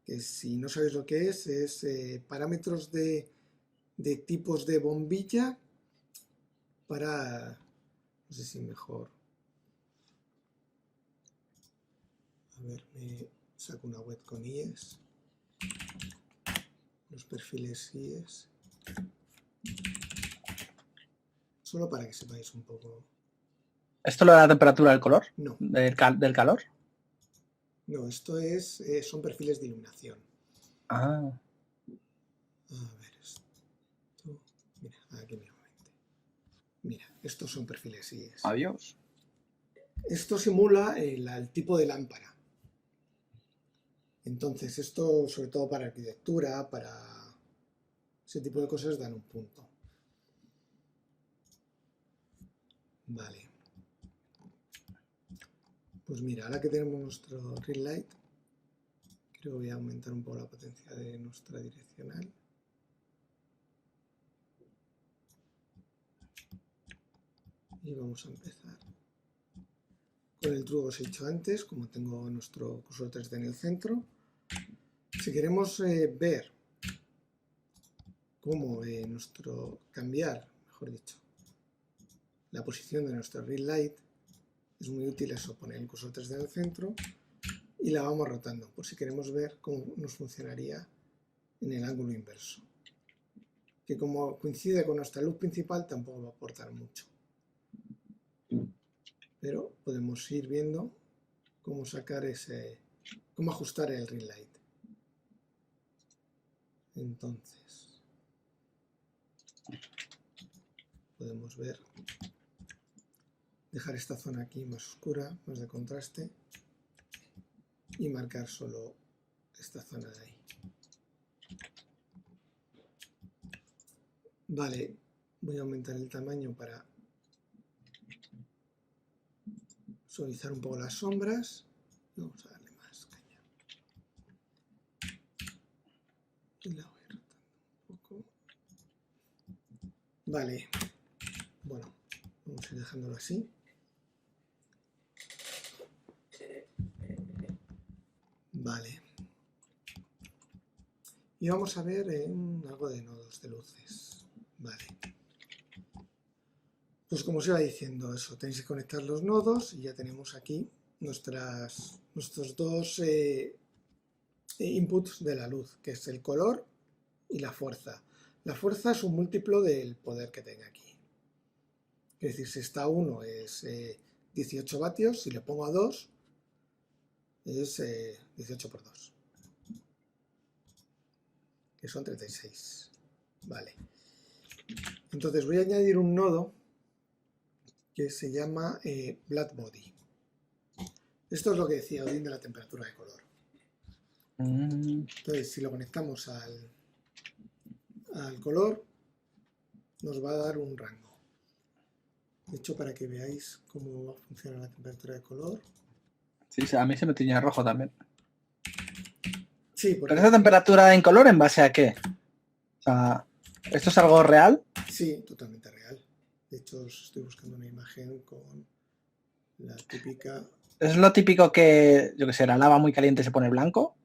Que si no sabéis lo que es parámetros de tipos de bombilla para, no sé si mejor, a ver, me saco una web con IS, los perfiles IS, solo para que sepáis un poco.
¿Esto lo de la temperatura del color?
No,
¿Del calor?
no, esto son perfiles de iluminación.
Ah.
A ver, esto, mira, aquí mismo. Mira, estos son perfiles IS.
Adiós.
Esto simula el tipo de lámpara. Entonces, esto sobre todo para arquitectura, para ese tipo de cosas dan un punto. Vale. Pues mira, ahora que tenemos nuestro ring light, creo que voy a aumentar un poco la potencia de nuestra direccional. Y vamos a empezar con el truco que os he dicho antes, como tengo nuestro cursor 3D en el centro. Si queremos ver cómo cambiar, mejor dicho, la posición de nuestro ring light, es muy útil eso, poner el cursor 3D en el centro y la vamos rotando, por si queremos ver cómo nos funcionaría en el ángulo inverso. Que como coincide con nuestra luz principal, tampoco va a aportar mucho. Pero podemos ir viendo cómo cómo ajustar el ring light. Entonces, podemos dejar esta zona aquí más oscura, más de contraste, y marcar solo esta zona de ahí. Vale, voy a aumentar el tamaño para suavizar un poco las sombras. Vamos a darle más caña. Y la voy rotando un poco. Vale, bueno, vamos a ir dejándolo así. Vale. Y vamos a ver algo de nodos de luces. Vale. Pues como os iba diciendo eso, tenéis que conectar los nodos y ya tenemos aquí nuestros dos inputs de la luz, que es el color y la fuerza. La fuerza es un múltiplo del poder que tenga aquí. Es decir, si está a 1 es 18 vatios, si le pongo a 2 es 18 por 2, que son 36. Vale. Entonces voy a añadir un nodo que se llama Black Body. Esto es lo que decía Odín de la temperatura de color. Entonces, si lo conectamos al color, nos va a dar un rango. De hecho, para que veáis cómo funciona la temperatura de color.
Sí, a mí se me tiñe rojo también.
Sí,
¿Pero esa temperatura en color en base a qué? O sea, ¿esto es algo real?
Sí, totalmente real. De hecho, os estoy buscando una imagen con la típica...
¿Es lo típico que, yo que sé, la lava muy caliente se pone blanco?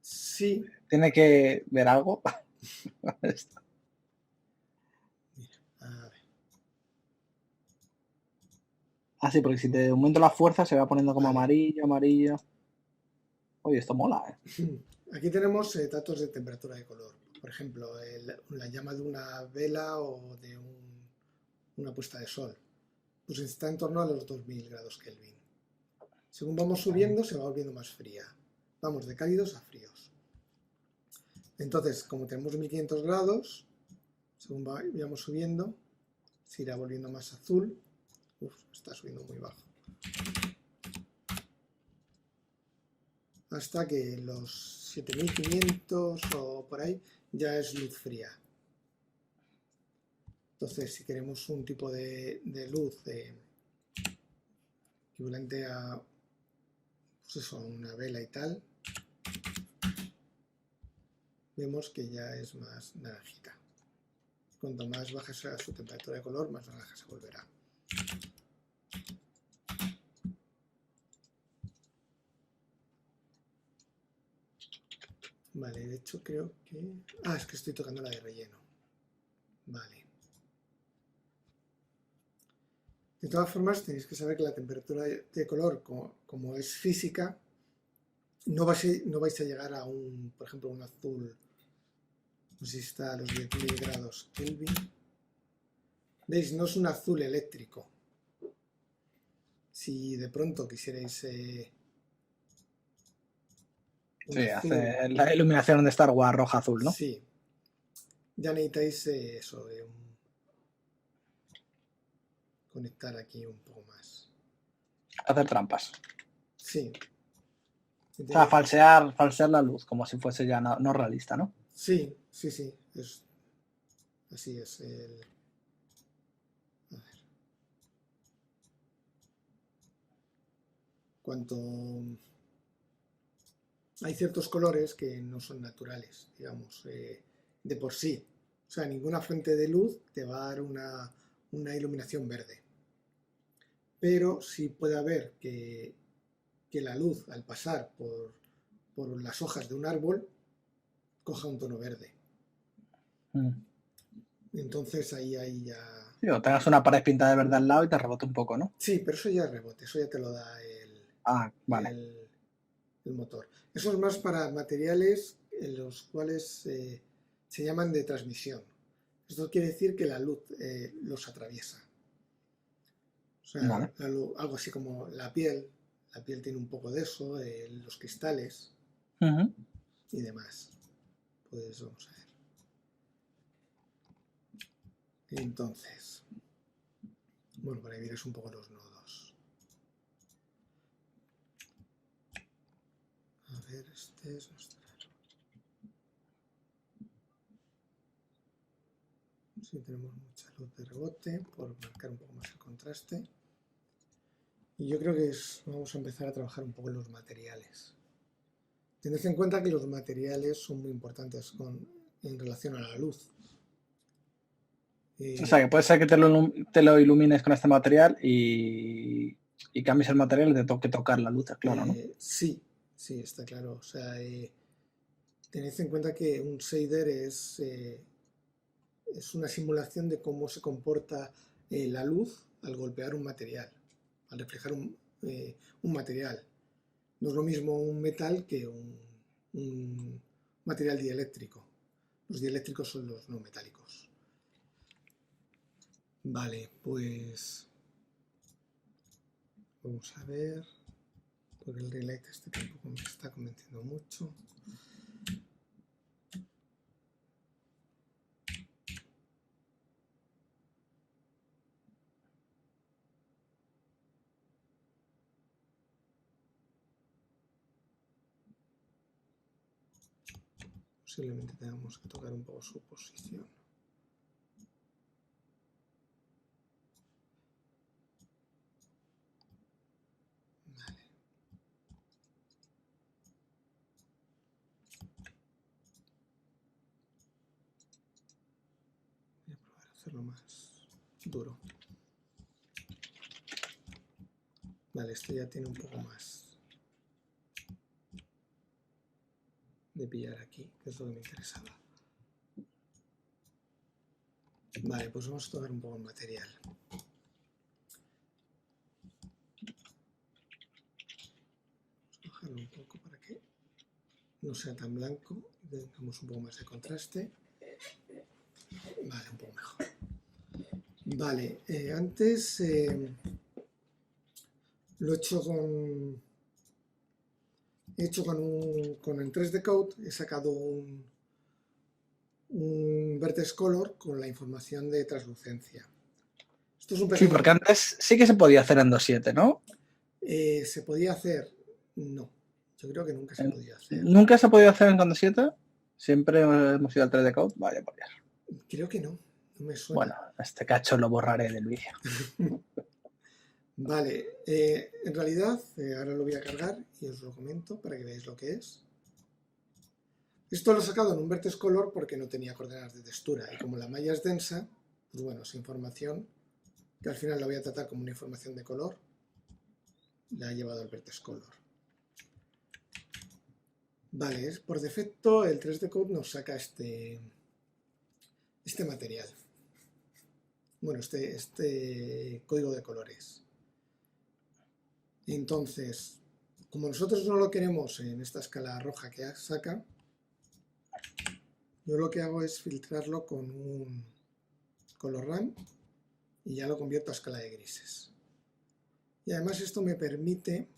Sí.
¿Tiene que ver algo?
Mira, a ver.
Ah, sí, porque si te aumento la fuerza se va poniendo como amarillo, amarillo. Oye, esto mola, ¿eh?
Aquí tenemos datos de temperatura de color. Por ejemplo, la llama de una vela o de una puesta de sol. Pues está en torno a los 2000 grados Kelvin. Según vamos subiendo, se va volviendo más fría. Vamos de cálidos a fríos. Entonces, como tenemos 1500 grados, según vamos subiendo, se irá volviendo más azul. Uf, está subiendo muy bajo. hasta que los 7500 o por ahí ya es luz fría. Entonces, si queremos un tipo de luz equivalente a, pues eso, una vela y tal, vemos que ya es más naranjita. Cuanto más baja sea su temperatura de color, más naranja se volverá. Vale, de hecho creo que... Ah, es que estoy tocando la de relleno. Vale. De todas formas, tenéis que saber que la temperatura de color, como es física, no vais a llegar a un, por ejemplo, un azul, no sé si está a los 10.000 grados Kelvin. ¿Veis? No es un azul eléctrico. Si de pronto quisierais...
Sí, hace la iluminación de Star Wars roja-azul, ¿no?
Sí. Ya necesitáis eso, conectar aquí un poco más.
Hacer trampas.
Sí.
O sea, falsear la luz, como si fuese ya no realista, ¿no?
Sí, sí, sí. Así es. A ver. Hay ciertos colores que no son naturales, digamos, de por sí. O sea, ninguna fuente de luz te va a dar una iluminación verde. Pero sí puede haber que la luz, al pasar por las hojas de un árbol, coja un tono verde. Entonces ahí ya...
Sí, o tengas una pared pintada de verde al lado y te rebote un poco, ¿no?
Sí, pero eso ya es rebote, eso ya te lo da
vale.
el motor. Eso es más para materiales en los cuales se llaman de transmisión. Esto quiere decir que la luz los atraviesa. O sea,
Vale.
algo así como la piel. La piel tiene un poco de eso, los cristales y demás. Pues vamos a ver. Entonces, bueno, para que veáis un poco los nodos. A ver, este es nuestro. Sí, tenemos mucha luz de rebote, por marcar un poco más el contraste. Y yo creo que vamos a empezar a trabajar un poco en los materiales. Tened en cuenta que los materiales son muy importantes en relación a la luz.
O sea, que puede ser que te lo ilumines con este material y cambies el material y te toque tocar la luz, claro, ¿no?
Sí, está claro. O sea, tened en cuenta que un shader es una simulación de cómo se comporta la luz al golpear un material, al reflejar un material. No es lo mismo un metal que un material dieléctrico. Los dieléctricos son los no metálicos. Vale, pues vamos a ver, porque el relight este tampoco me está convenciendo mucho. Posiblemente tengamos que tocar un poco su posición. Vale. Voy a probar a hacerlo más duro. Vale, esto ya tiene un poco más de pillar aquí, que es lo que me interesaba. Vale, pues vamos a tocar un poco el material. Vamos a bajarlo un poco para que no sea tan blanco y tengamos un poco más de contraste. Vale, un poco mejor. Vale, antes lo he hecho con el 3D Code, he sacado un vertex color con la información de translucencia. Esto es un pequeño...
Sí, porque antes sí que se podía hacer en 2.7, ¿no?
¿Se podía hacer? No. Yo creo que nunca se podía hacer.
¿Nunca se ha podido hacer en Conde 7? Siempre hemos ido al 3D Code. Vaya, por Dios.
Creo que no me suena.
Bueno, este cacho lo borraré del vídeo.
Vale, en realidad, ahora lo voy a cargar y os lo comento para que veáis lo que es. Esto lo he sacado en un vertex color porque no tenía coordenadas de textura. Y como la malla es densa, pues bueno, es información que al final la voy a tratar como una información de color. La he llevado al vertex color. Vale, por defecto el 3D Code nos saca este material. Bueno, este código de colores. Entonces, como nosotros no lo queremos en esta escala roja que saca, yo lo que hago es filtrarlo con un color ramp y ya lo convierto a escala de grises. Y además esto me permite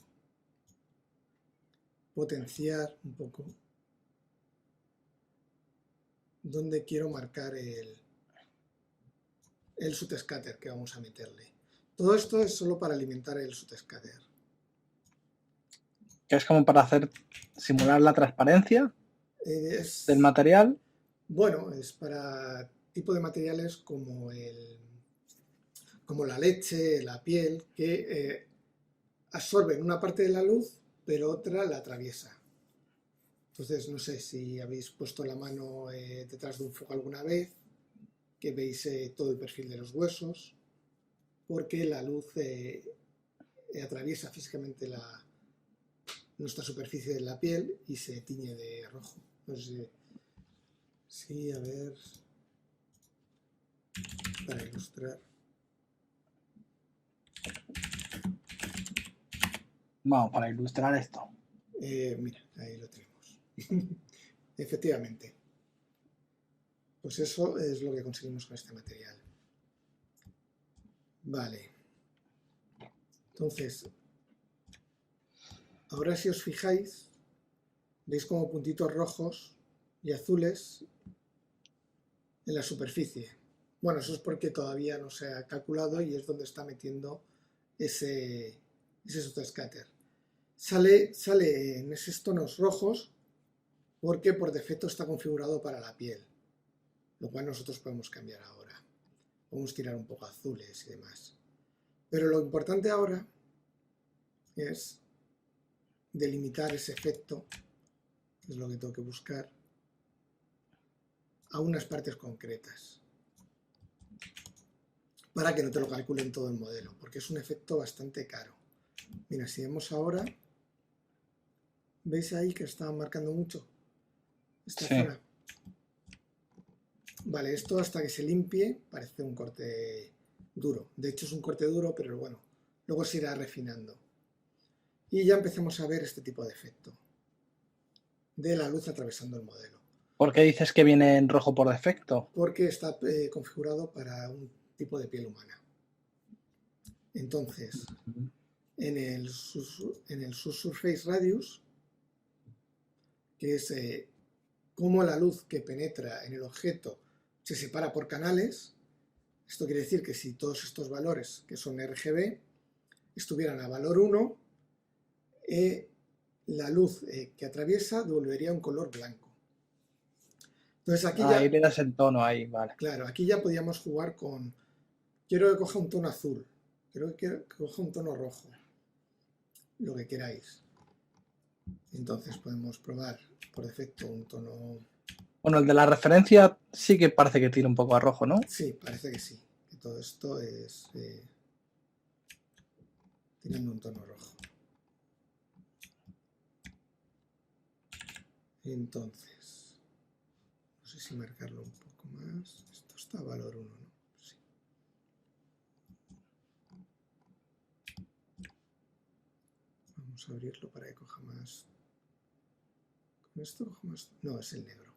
potenciar un poco donde quiero marcar el subscatter que vamos a meterle. Todo esto es solo para alimentar el subscatter.
Que es como para simular la transparencia del material.
Bueno, es para tipo de materiales como la leche, la piel, que absorben una parte de la luz, pero otra la atraviesa. Entonces, no sé si habéis puesto la mano detrás de un fuego alguna vez, que veis todo el perfil de los huesos, porque la luz atraviesa físicamente nuestra superficie de la piel y se tiñe de rojo. No sé si, a ver, para ilustrar.
Vamos, para ilustrar esto.
Mira, ahí lo tenemos. Efectivamente. Pues eso es lo que conseguimos con este material. Vale. Entonces, ahora si os fijáis, veis como puntitos rojos y azules en la superficie. Bueno, eso es porque todavía no se ha calculado y es donde está metiendo ese subscatter. Sale en esos tonos rojos porque por defecto está configurado para la piel, lo cual nosotros podemos cambiar ahora. Podemos tirar un poco azules y demás. Pero lo importante ahora es delimitar ese efecto, que es lo que tengo que buscar, a unas partes concretas, para que no te lo calculen todo el modelo, porque es un efecto bastante caro. Mira, si vemos ahora, ¿veis ahí que está marcando mucho esta zona? Vale, esto hasta que se limpie parece un corte duro. De hecho es un corte duro, pero bueno, luego se irá refinando. Y ya empecemos a ver este tipo de efecto de la luz atravesando el modelo.
¿Por qué dices que viene en rojo por defecto?
Porque está configurado para un tipo de piel humana. Entonces, en el subsurface radius, que es cómo la luz que penetra en el objeto se separa por canales, esto quiere decir que si todos estos valores, que son RGB, estuvieran a valor 1, la luz que atraviesa devolvería un color blanco. Entonces aquí ya...
Ahí le das el tono ahí, vale.
Claro, aquí ya podíamos jugar con... Quiero que coja un tono azul, quiero que coja un tono rojo, lo que queráis. Entonces podemos probar por defecto un tono...
Bueno, el de la referencia sí que parece que tira un poco a rojo, ¿no?
Sí, parece que sí. Que todo esto es tirando un tono rojo. Entonces, no sé si marcarlo un poco más. Esto está a valor 1, ¿no? Sí. Vamos a abrirlo para que coja más. ¿Con esto coja más? No, es el negro.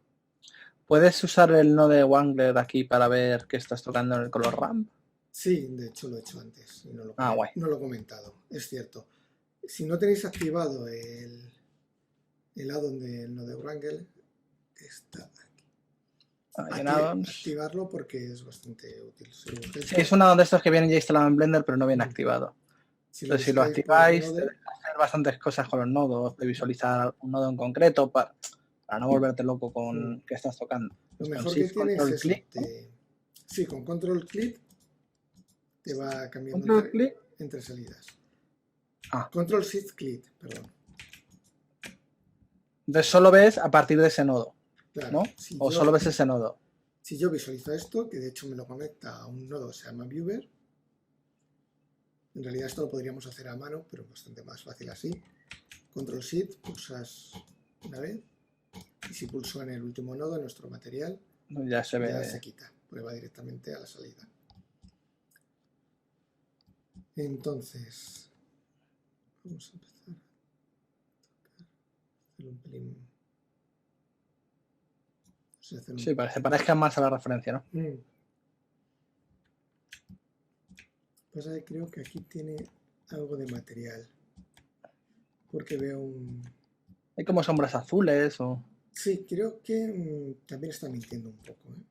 ¿Puedes usar el node Wangler aquí para ver qué estás tocando en el color ramp?
Sí, de hecho lo he hecho antes y no lo he comentado, es cierto. Si no tenéis activado el addon del node Wrangler, está aquí. Activarlo porque es bastante útil.
Sí, es uno de estos que vienen ya instalado en Blender pero no viene activado. Entonces si lo activáis te deja hacer bastantes cosas con los nodos, de visualizar un nodo en concreto para no volverte loco con qué estás tocando.
Lo
Pues con
mejor que
Shift,
tiene es
Control,
eso.
clic, ¿no?
Sí, con control clic te va cambiando
Control, clic.
entre salidas.
Ah.
Control shift clic, perdón.
Entonces solo ves a partir de ese nodo,
Claro,
¿no? O solo ves ese nodo.
Si yo visualizo esto, que de hecho me lo conecta a un nodo que se llama Viewer, en realidad esto lo podríamos hacer a mano, pero es bastante más fácil así. Control Shift, pulsas una vez, y si pulso en el último nodo, en nuestro material,
Ya se ve.
ya se quita, porque va directamente a la salida. Entonces, vamos a empezar a hacer un pelín.
Sí, para que se parezcan más a la referencia, ¿no?
Pasa que creo que aquí tiene algo de material. Porque veo un...
Hay como sombras azules o...
Sí, creo que también está mintiendo un poco, ¿eh?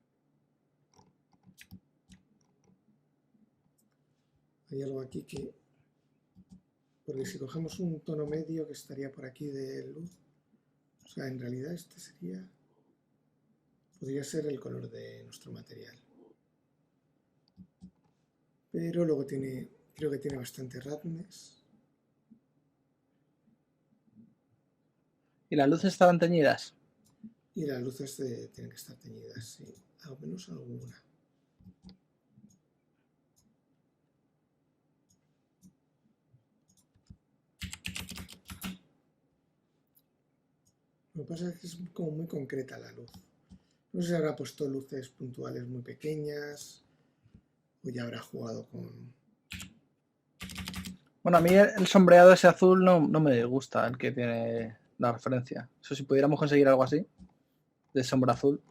Hay algo aquí que... Porque si cogemos un tono medio que estaría por aquí de luz, o sea, en realidad este sería... Podría ser el color de nuestro material. Pero luego tiene... Creo que tiene bastante roughness.
¿Y las luces estaban teñidas?
Y las luces tienen que estar teñidas, sí. Al menos alguna. Lo que pasa es que es como muy concreta la luz. No sé si habrá puesto luces puntuales muy pequeñas o ya habrá jugado con...
Bueno, a mí el sombreado ese azul no me gusta, el que tiene la referencia. Eso si pudiéramos conseguir algo así, de sombra azul.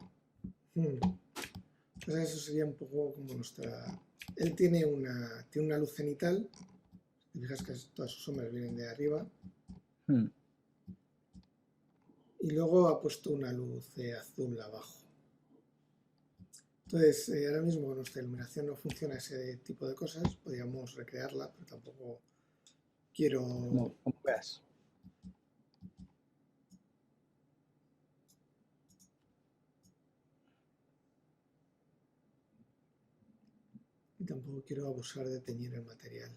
Pues eso sería un poco como nuestra... Él tiene una luz cenital. Te fijas que todas sus sombras vienen de arriba. Y luego ha puesto una luz azul abajo. Entonces, ahora mismo nuestra iluminación no funciona ese tipo de cosas. Podríamos recrearla, pero tampoco quiero...
Como veas.
Y tampoco quiero abusar de teñir el material.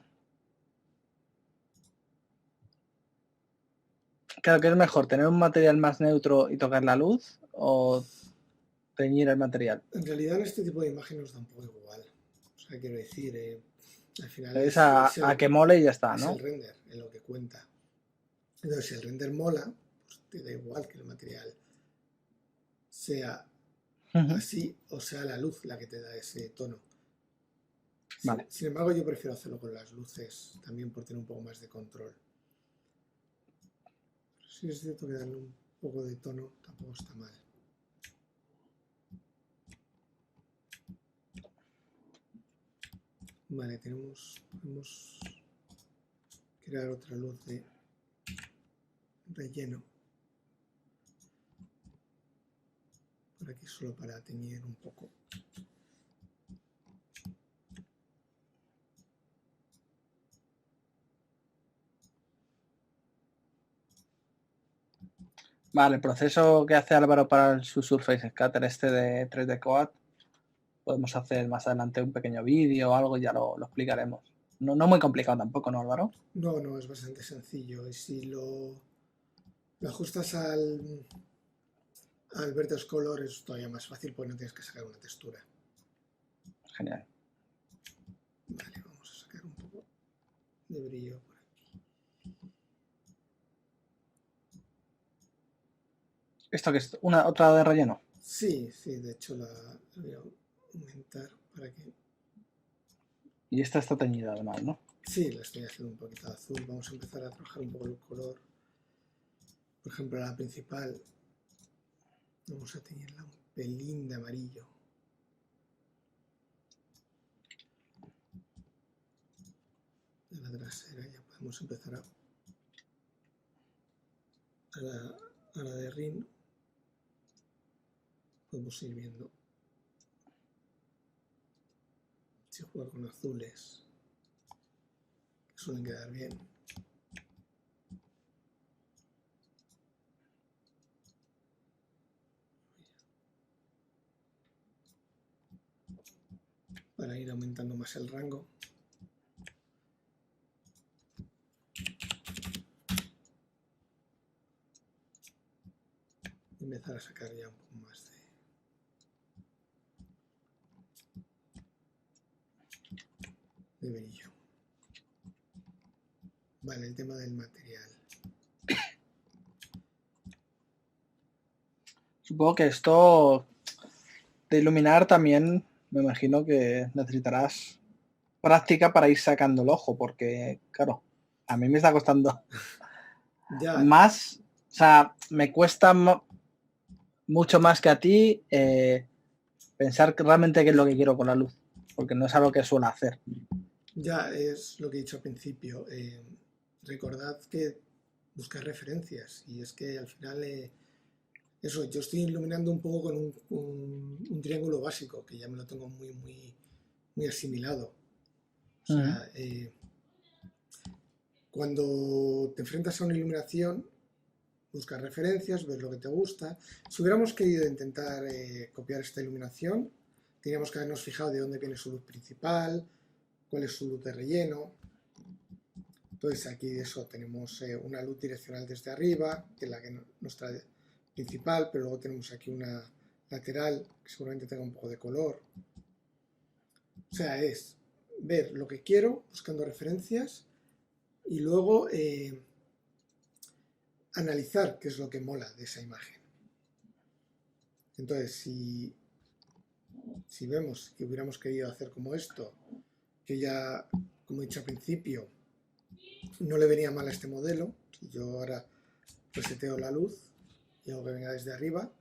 Claro, ¿qué es mejor? ¿Tener un material más neutro y tocar la luz? ¿O teñir el material?
En realidad en este tipo de imágenes da un poco igual. O sea, quiero decir, al final
Es a que mole y ya está, ¿no?
Es el render, es lo que cuenta. Entonces, si el render mola, pues te da igual que el material sea así o sea la luz la que te da ese tono.
Vale.
Sin embargo, yo prefiero hacerlo con las luces también por tener un poco más de control. Pero si es cierto que darle un poco de tono tampoco está mal. Vale, podemos crear otra luz de relleno por aquí solo para teñir un poco.
Vale, el proceso que hace Álvaro para su Surface Scatter este de 3D Coat, podemos hacer más adelante un pequeño vídeo o algo y ya lo explicaremos. No muy complicado tampoco, ¿no, Álvaro?
No, es bastante sencillo. Y si lo ajustas al Vertex Color es todavía más fácil porque no tienes que sacar una textura.
Genial.
Vale, vamos a sacar un poco de brillo por aquí.
¿Esto que es? ¿Otra de relleno?
Sí, de hecho la voy a aumentar para que...
Y esta está teñida además, ¿no?
Sí, la estoy haciendo un poquito de azul. Vamos a empezar a trabajar un poco el color. Por ejemplo, la principal vamos a teñirla un pelín de amarillo. En la trasera ya podemos empezar a la de Rin. Podemos ir viendo si jugar con azules, que suelen quedar bien. para ir aumentando más el rango. Y empezar a sacar ya un poco más de brillo. Vale, el tema del material.
Supongo que esto de iluminar también me imagino que necesitarás práctica para ir sacando el ojo, porque, claro, a mí me está costando
Ya,
más, o sea, me cuesta mucho más que a ti pensar realmente qué es lo que quiero con la luz, porque no es algo que suelo hacer.
ya es lo que he dicho al principio. Recordad que buscar referencias y es que al final eso, yo estoy iluminando un poco con un triángulo básico que ya me lo tengo muy asimilado. O sea, cuando te enfrentas a una iluminación, buscas referencias, ves lo que te gusta. Si hubiéramos querido intentar copiar esta iluminación, teníamos que habernos fijado de dónde viene su luz principal, cuál es su luz de relleno. Entonces aquí de eso tenemos una luz direccional desde arriba, que es la que nuestra principal, pero luego tenemos aquí una lateral que seguramente tenga un poco de color. O sea, es ver lo que quiero, buscando referencias y luego analizar qué es lo que mola de esa imagen. Entonces, si vemos que hubiéramos querido hacer como esto, que ya, como he dicho al principio, no le venía mal a este modelo, si yo ahora reseteo la luz y hago que venga desde arriba,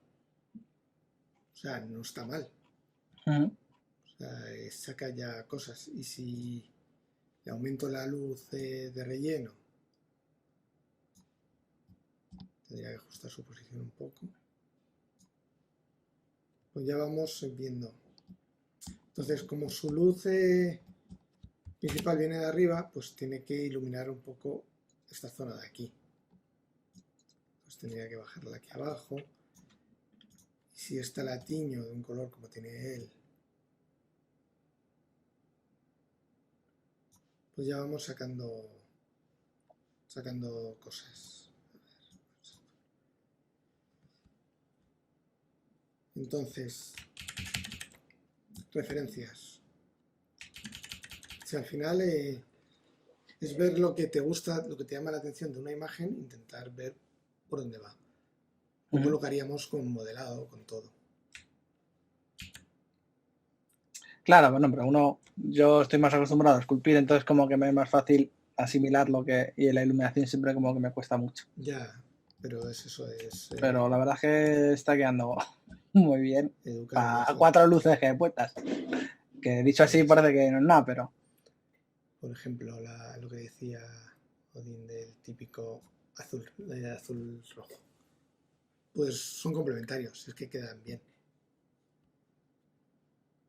o sea, no está mal. O sea, saca ya cosas. Y si le aumento la luz de relleno, tendría que ajustar su posición un poco. Pues ya vamos viendo. Entonces, como su luz principal viene de arriba, pues tiene que iluminar un poco esta zona de aquí. Pues tendría que bajarla aquí abajo. Y si esta la tiño de un color como tiene él, pues ya vamos sacando cosas. Entonces, referencias. Si al final es ver lo que te gusta, lo que te llama la atención de una imagen, intentar ver por dónde va. Un poco lo que haríamos con modelado, con todo.
Claro, bueno, pero yo estoy más acostumbrado a esculpir, entonces como que me es más fácil asimilar y la iluminación siempre como que me cuesta mucho.
Ya, pero eso es
Pero la verdad es que está quedando muy bien.
educar el
Para
ojo.
4 luces que he puestas. Que dicho así parece que no es nada, pero...
Por ejemplo, lo que decía Odín del típico azul rojo. Pues son complementarios, es que quedan bien.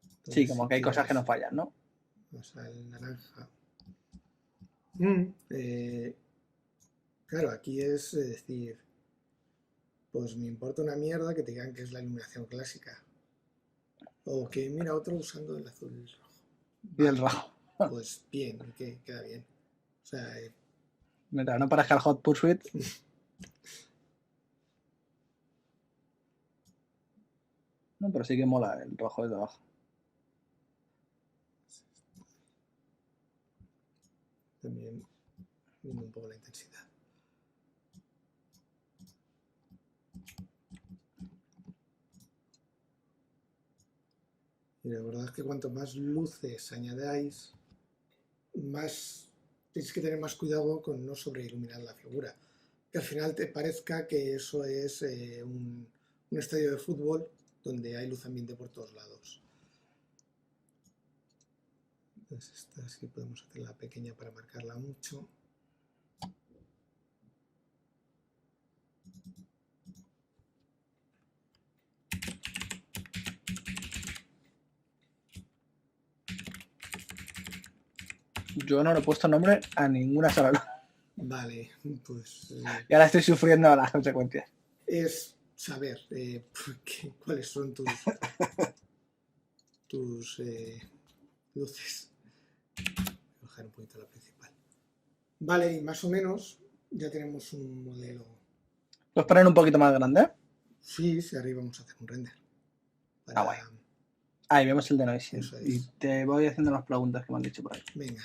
Entonces,
Sí, como que hay cosas que no fallan, ¿no?
Vamos al naranja. Claro, aquí es decir, pues me importa una mierda que te digan que es la iluminación clásica. O que mira otro usando el azul rojo.
Y el rojo.
Pues bien, que queda bien. O sea,
Mientras no parezca el Hot Pursuit. No, pero sí que mola el rojo de abajo.
también viendo un poco la intensidad. Y la verdad es que cuanto más luces añadáis, más tenéis que tener más cuidado con no sobreiluminar la figura. Que al final te parezca que eso es un estadio de fútbol donde hay luz ambiente por todos lados. Entonces esta sí podemos hacerla pequeña para marcarla mucho.
Yo no le he puesto nombre a ninguna sola luz.
Vale, pues...
Y ahora estoy sufriendo las consecuencias.
Es saber cuáles son tus luces. Voy a bajar un poquito la principal. Vale, y más o menos ya tenemos un modelo.
¿Puedes poner un poquito más grande?
Sí, si arriba vamos a hacer un render.
Ah, guay. Ahí vemos el de Noise.
Eso es.
Y te voy haciendo las preguntas que me han dicho por ahí.
Venga.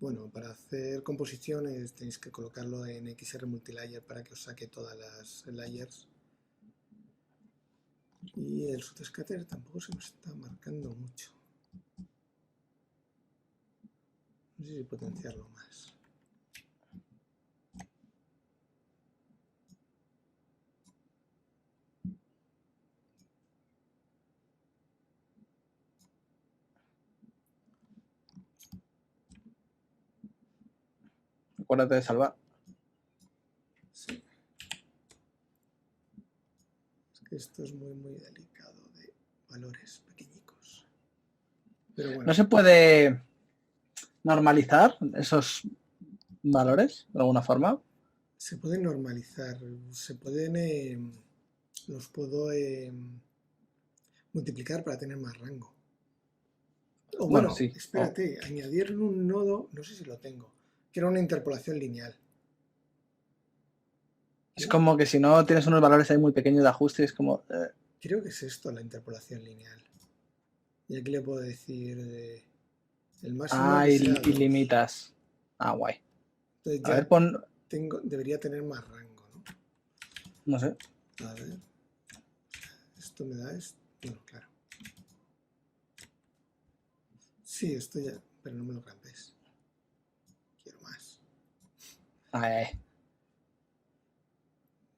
Bueno, para hacer composiciones tenéis que colocarlo en XR Multilayer para que os saque todas las layers. Y el subscatter tampoco se me está marcando mucho. No sé si potenciarlo más.
Acuérdate de salvar.
Sí. Es que esto es muy delicado de valores pequeñicos. Pero bueno.
¿No se puede normalizar esos valores de alguna forma?
Se pueden normalizar, se pueden, los puedo multiplicar para tener más rango. O bueno,
sí.
espérate, añadirle un nodo, no sé si lo tengo, que era una interpolación lineal.
Es como que si no tienes unos valores ahí muy pequeños de ajuste, es como...
Creo que es esto la interpolación lineal. Y aquí le puedo decir el máximo que sea 2.
y limitas. Ah, guay.
Entonces
A
ya
ver, pon...
debería tener más rango, ¿no?
No sé.
A ver. Esto me da esto. Bueno, claro. Sí, esto ya, pero no me lo cambies. Quiero más.
Ay.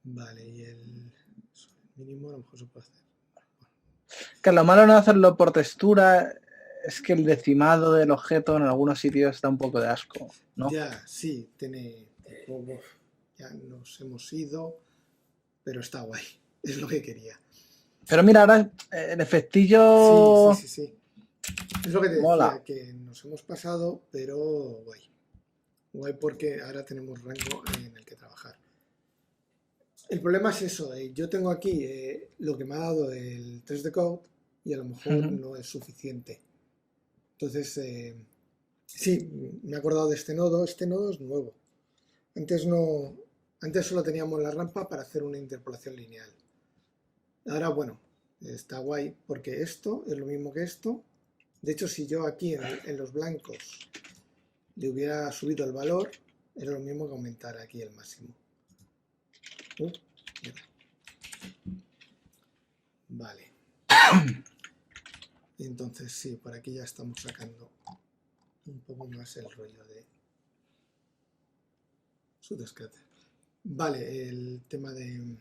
Vale, y el mínimo a lo mejor se puede hacer.
Que lo malo no hacerlo por textura es que el decimado del objeto en algunos sitios da un poco de asco, ¿no?
Ya, sí, tiene tipo, ya nos hemos ido, pero está guay. Es lo que quería.
Pero mira, ahora el efectillo...
Sí. Es lo que te
mola.
decía, que nos hemos pasado, pero guay. Guay porque ahora tenemos rango en el que trabajar. El problema es eso, yo tengo aquí lo que me ha dado el test de code y a lo mejor no es suficiente. Entonces, sí, me he acordado de este nodo es nuevo. Antes solo teníamos la rampa para hacer una interpolación lineal. Ahora, bueno, está guay porque esto es lo mismo que esto. De hecho, si yo aquí en los blancos le hubiera subido el valor, era lo mismo que aumentar aquí el máximo. Vale. Entonces sí, por aquí ya estamos sacando un poco más el rollo de su descarte. Vale, el tema del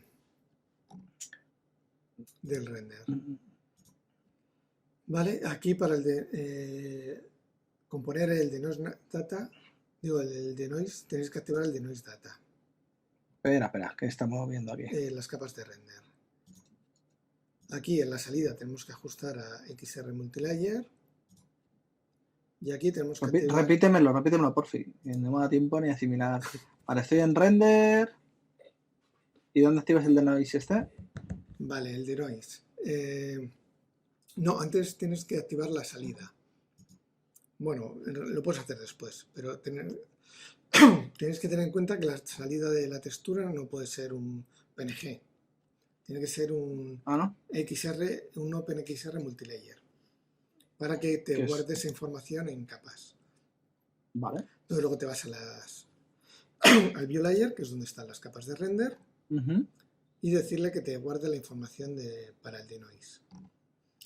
render. Vale, aquí para el de componer el denoise data, digo el denoise, tenéis que activar el denoise data.
Espera, que estamos viendo aquí.
Las capas de render. Aquí en la salida tenemos que ajustar a XR Multilayer. Y aquí tenemos que activar...
Repítemelo, por fin. No me da tiempo ni asimilar. Vale, estoy en render. ¿Y dónde activas el de noise este?
Vale, el denoise. No, antes tienes que activar la salida. Bueno, lo puedes hacer después, pero tienes que tener en cuenta que la salida de la textura no puede ser un PNG. Tiene que ser un XR, un OpenXR multilayer, para que te guarde esa información en capas.
Vale.
Entonces luego te vas al view layer, que es donde están las capas de render, y decirle que te guarde la información para el denoise.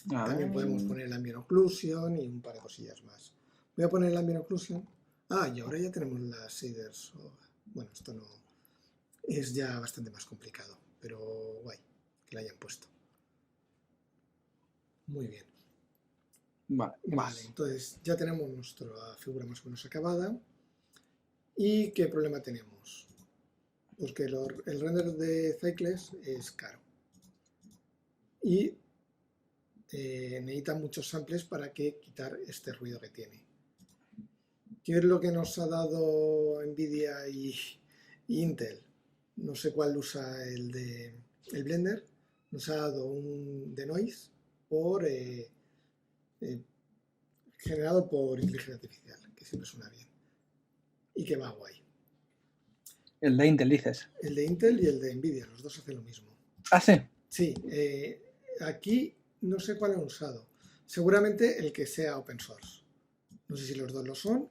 También podemos poner el ambient occlusion y un par de cosillas más. Voy a poner el ambient occlusion. Y ahora ya tenemos las shaders. Bueno, esto no es ya bastante más complicado, pero guay que la hayan puesto. Muy bien. Vale, entonces ya tenemos nuestra figura más o menos acabada. ¿Y qué problema tenemos? Pues que el render de Cycles es caro. Y necesita muchos samples para quitar este ruido que tiene. ¿Qué es lo que nos ha dado Nvidia y Intel? No sé cuál usa el de el Blender nos ha dado un denoise generado por inteligencia artificial, que siempre suena bien y que va guay.
El de Intel, dices.
El de Intel y el de Nvidia, los dos hacen lo mismo.
Ah, sí.
Sí, aquí no sé cuál han usado. Seguramente el que sea open source. No sé si los dos lo son,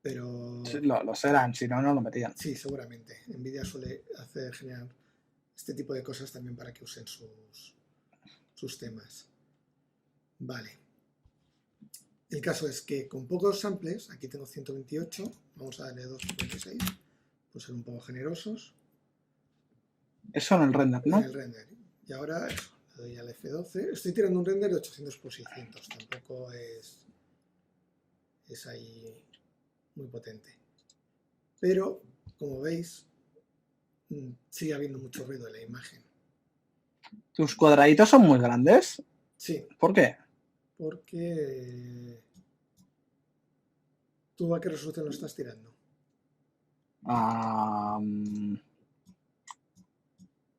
pero
Sí, lo serán, si no, no lo metían.
sí, seguramente. Nvidia suele generar este tipo de cosas también para que usen sus temas. Vale. El caso es que con pocos samples, aquí tengo 128, vamos a darle 256, por ser un poco generosos.
Eso en el render, ¿no?
En el render. Y ahora eso, le doy al F12. Estoy tirando un render de 800 por 600, tampoco es ahí muy potente. Pero, como veis, sigue habiendo mucho ruido en la imagen.
¿Tus cuadraditos son muy grandes?
Sí,
¿Por qué?
porque ¿tú a qué resolución lo estás tirando?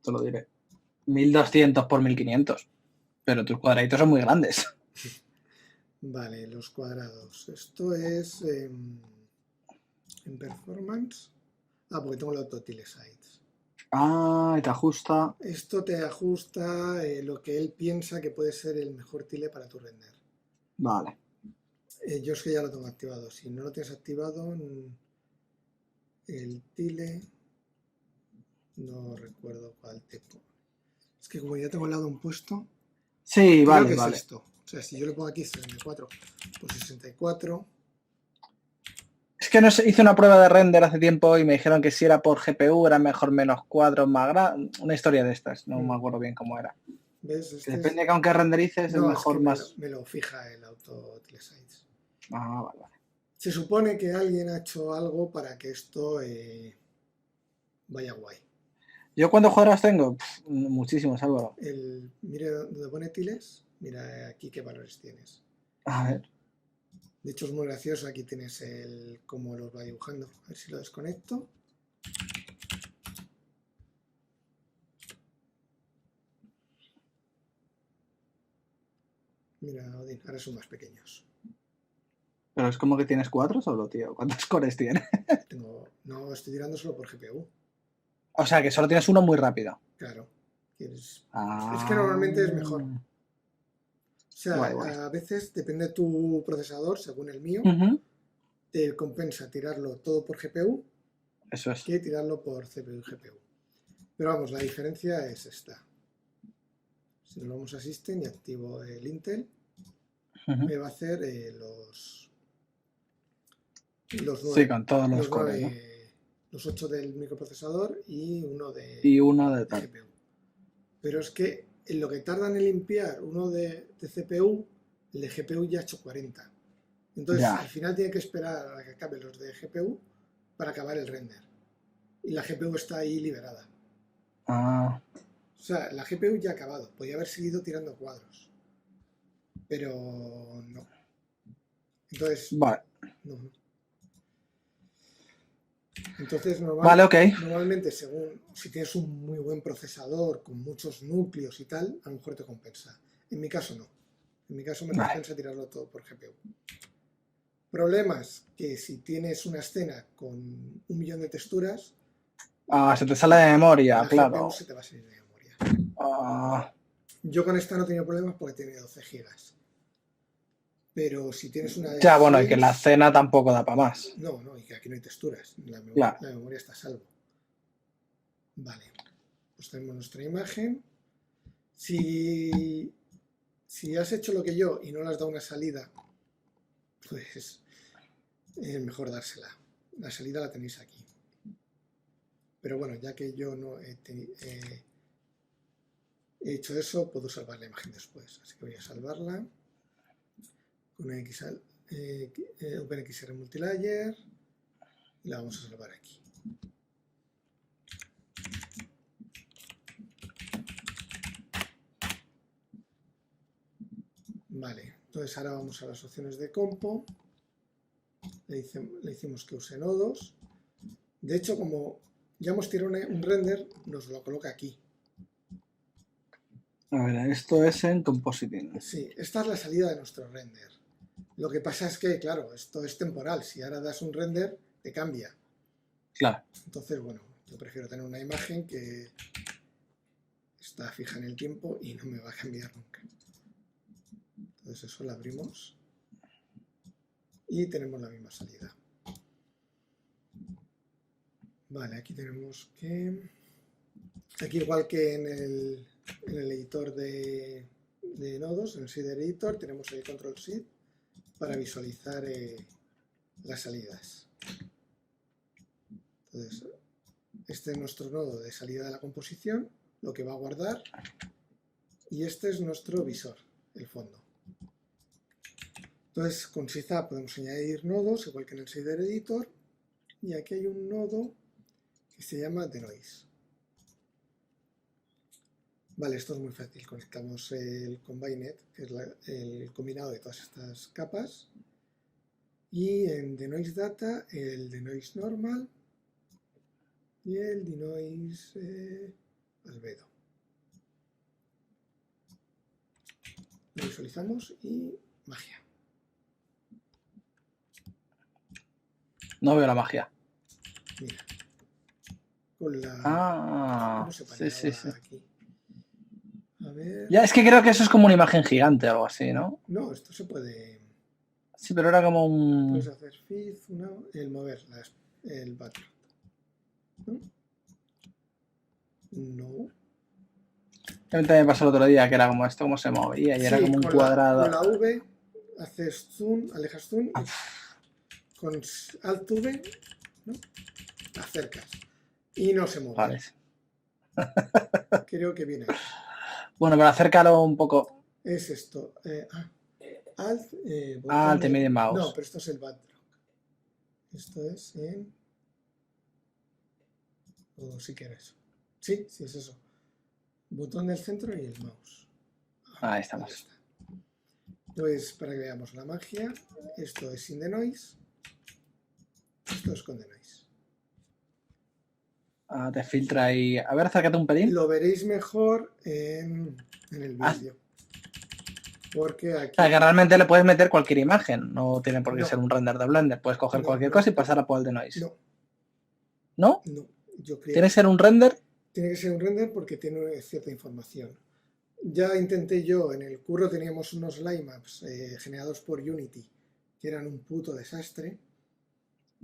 Te lo diré. 1200 por 1500. Pero tus cuadraditos son muy grandes.
Vale, los cuadrados. Esto es en performance. Ah, porque tengo el auto tile size.
Ah, y te ajusta.
Esto te ajusta lo que él piensa que puede ser el mejor tile para tu render.
Vale.
Yo es que ya lo tengo activado. Si no lo tienes activado, el tile, no recuerdo cuál te pone. Es que como ya tengo el lado puesto,
Sí,
creo
vale,
que
vale.
es esto. O sea, si yo le pongo aquí 64, pues 64.
Es que no sé, hice una prueba de render hace tiempo y me dijeron que si era por GPU era mejor menos cuadros más grande. Una historia de estas, no me acuerdo bien cómo era.
¿Ves?
Que depende de aunque renderices es
No,
mejor
es que
más.
me lo fija el auto tile size.
Ah, vale, vale.
Se supone que alguien ha hecho algo para que esto vaya guay.
¿Yo cuántos cuadros tengo? Muchísimos, Álvaro.
Mire donde pone tiles, mira aquí qué valores tienes.
A ver.
De hecho es muy gracioso, aquí tienes cómo los va dibujando. A ver si lo desconecto. Mira, Odin, ahora son más pequeños.
Pero es como que tienes 4 solo, tío. ¿Cuántos cores tienes?
No, estoy tirando solo por GPU.
O sea, que solo tienes uno muy rápido.
Claro. Es
Ah.
que normalmente es mejor. O sea,
Guay.
a veces depende de tu procesador, según el mío, te compensa tirarlo todo por GPU
Eso es.
que tirarlo por CPU y GPU. Pero vamos, la diferencia es esta. Si nos vamos a System y activo el Intel, me va a hacer los 9.
Sí, con todos los cores, ¿no?
Los 8 del microprocesador y uno de
tal.
GPU. Pero es que en lo que tardan en limpiar uno de CPU, el de GPU ya ha hecho 40. Entonces, al final tiene que esperar a que acabe los de GPU para acabar el render. Y la GPU está ahí liberada.
Ah.
O sea, la GPU ya ha acabado. Podía haber seguido tirando cuadros. Pero no. Entonces,
vale.
No. Entonces, normalmente, según si tienes un muy buen procesador con muchos núcleos y tal, a lo mejor te compensa. En mi caso no. En mi caso me compensa tirarlo todo por GPU. Problemas que si tienes una escena con 1 millón de texturas,
se te sale de memoria,
la
claro.
GPU se te va a salir de memoria. Yo con esta no he tenido problemas porque tiene 12 gigas. Pero si tienes una de
Ya, bueno,
6,
y que la escena tampoco da para más.
No, y que aquí no hay texturas. La memoria está a salvo. Vale. Pues tenemos nuestra imagen. Si has hecho lo que yo y no le has dado una salida, pues es mejor dársela. La salida la tenéis aquí. Pero bueno, ya que yo no he hecho eso, puedo salvar la imagen después. Así que voy a salvarla con OpenXR Multilayer y la vamos a salvar aquí. Vale, entonces ahora vamos a las opciones de compo. Le decimos que use nodos. De hecho, como ya hemos tirado un render, nos lo coloca aquí.
A ver, esto es en Compositing.
Sí, esta es la salida de nuestro render. Lo que pasa es que, claro, esto es temporal. Si ahora das un render, te cambia.
Claro.
Entonces, bueno, yo prefiero tener una imagen que está fija en el tiempo y no me va a cambiar nunca. Entonces eso lo abrimos y tenemos la misma salida. Vale, aquí tenemos que... Aquí igual que en el editor de nodos, en el Seed Editor, tenemos el Control Seed para visualizar las salidas. Entonces, este es nuestro nodo de salida de la composición, lo que va a guardar, y este es nuestro visor, el fondo. Entonces, con SysApp podemos añadir nodos, igual que en el Shader Editor, y aquí hay un nodo que se llama Denoise. Vale, esto es muy fácil. Conectamos el Combined, que es el combinado de todas estas capas, y en Denoise Data el Denoise Normal y el Denoise Albedo. Lo visualizamos y magia.
No veo la magia.
Mira. Con la...
Ah,
¿Cómo se
sí, sí, sí.
aquí? A ver...
Ya, es que creo que eso es como una imagen gigante o algo así, ¿no?
No, esto se puede...
Sí, pero era como un...
Puedes hacer feed, el mover, el background. ¿No? No.
También me pasó el otro día que era como esto, cómo se movía y era como un cuadrado.
Con la V haces zoom, alejas zoom y con Alt V, ¿no? Acercas y no se mueve.
Vale.
Creo que viene ahí.
Bueno, pero acércalo un poco.
Es esto. Alt,
Alt y medio mouse.
No, pero esto es el background. Esto es en... O si quieres. Sí, sí es eso. Botón del centro y el mouse.
Ahí estamos.
Ahí está. Pues para que veamos la magia, esto es sin Denoise, esto es con Denoise.
Ah, te filtra ahí. A ver, acércate un pelín.
Lo veréis mejor en el vídeo. Porque aquí...
O sea, que realmente le puedes meter cualquier imagen. No tiene por qué ser un render de Blender. Puedes coger cualquier cosa y pasarla por el Denoise.
No.
¿No?
No. Yo creo...
¿Tiene que ser un render?
Tiene que ser un render porque tiene cierta información. Ya intenté yo, en el curro teníamos unos line-maps generados por Unity, que eran un puto desastre.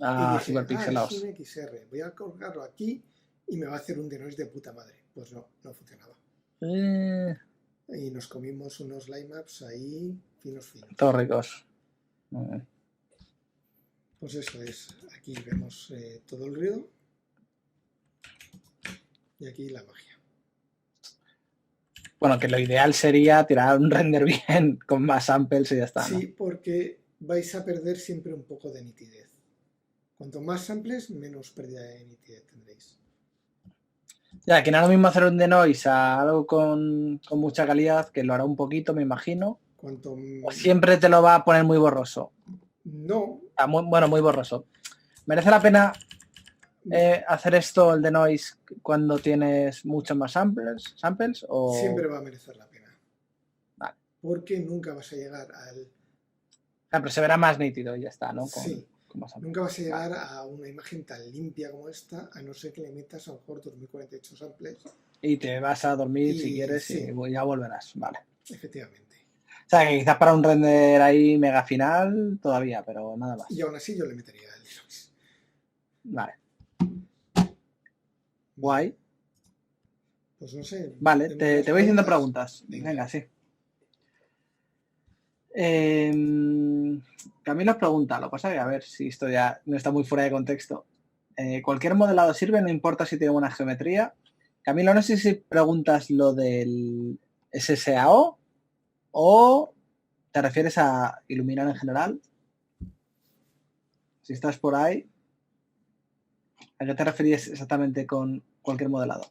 Ah, súper pixelados.
Es un XR, voy a colgarlo aquí y me va a hacer un Denoise de puta madre. Pues no, no funcionaba. Y nos comimos unos line-maps ahí finos.
Todos ricos. Muy bien.
Pues eso es, aquí vemos todo el ruido y aquí la magia. Bueno,
que lo ideal sería tirar un render bien con más samples y ya está, ¿no?
Sí, porque vais a perder siempre un poco de nitidez. Cuanto más samples, menos pérdida de nitidez tendréis.
Ya, que no es lo mismo hacer un denoise a algo con mucha calidad, que lo hará un poquito, me imagino. O siempre te lo va a poner muy borroso.
No.
Muy borroso. ¿Merece la pena hacer esto, el denoise, cuando tienes muchos más samples? O...
Siempre va a merecer la pena.
Vale.
Porque nunca vas a llegar al...
pero se verá más nítido y ya está, ¿no?
Sí. Nunca vas a llegar a una imagen tan limpia como esta, a no ser que le metas a lo mejor 2048 samples.
Y te vas a dormir si quieres y ya volverás, vale.
Efectivamente.
O sea, que quizás para un render ahí mega final todavía, pero nada más.
Y aún así yo le metería el Denoise.
Vale. Guay.
Pues no sé.
Vale, te voy haciendo preguntas. Venga, sí. Camilo os pregunta, lo que pasa es que a ver si esto ya no está muy fuera de contexto. Cualquier modelado sirve, no importa si tiene buena geometría. Camilo, no sé si preguntas lo del SSAO o te refieres a iluminar en general. Si estás por ahí, ¿a qué te referías exactamente con cualquier modelado?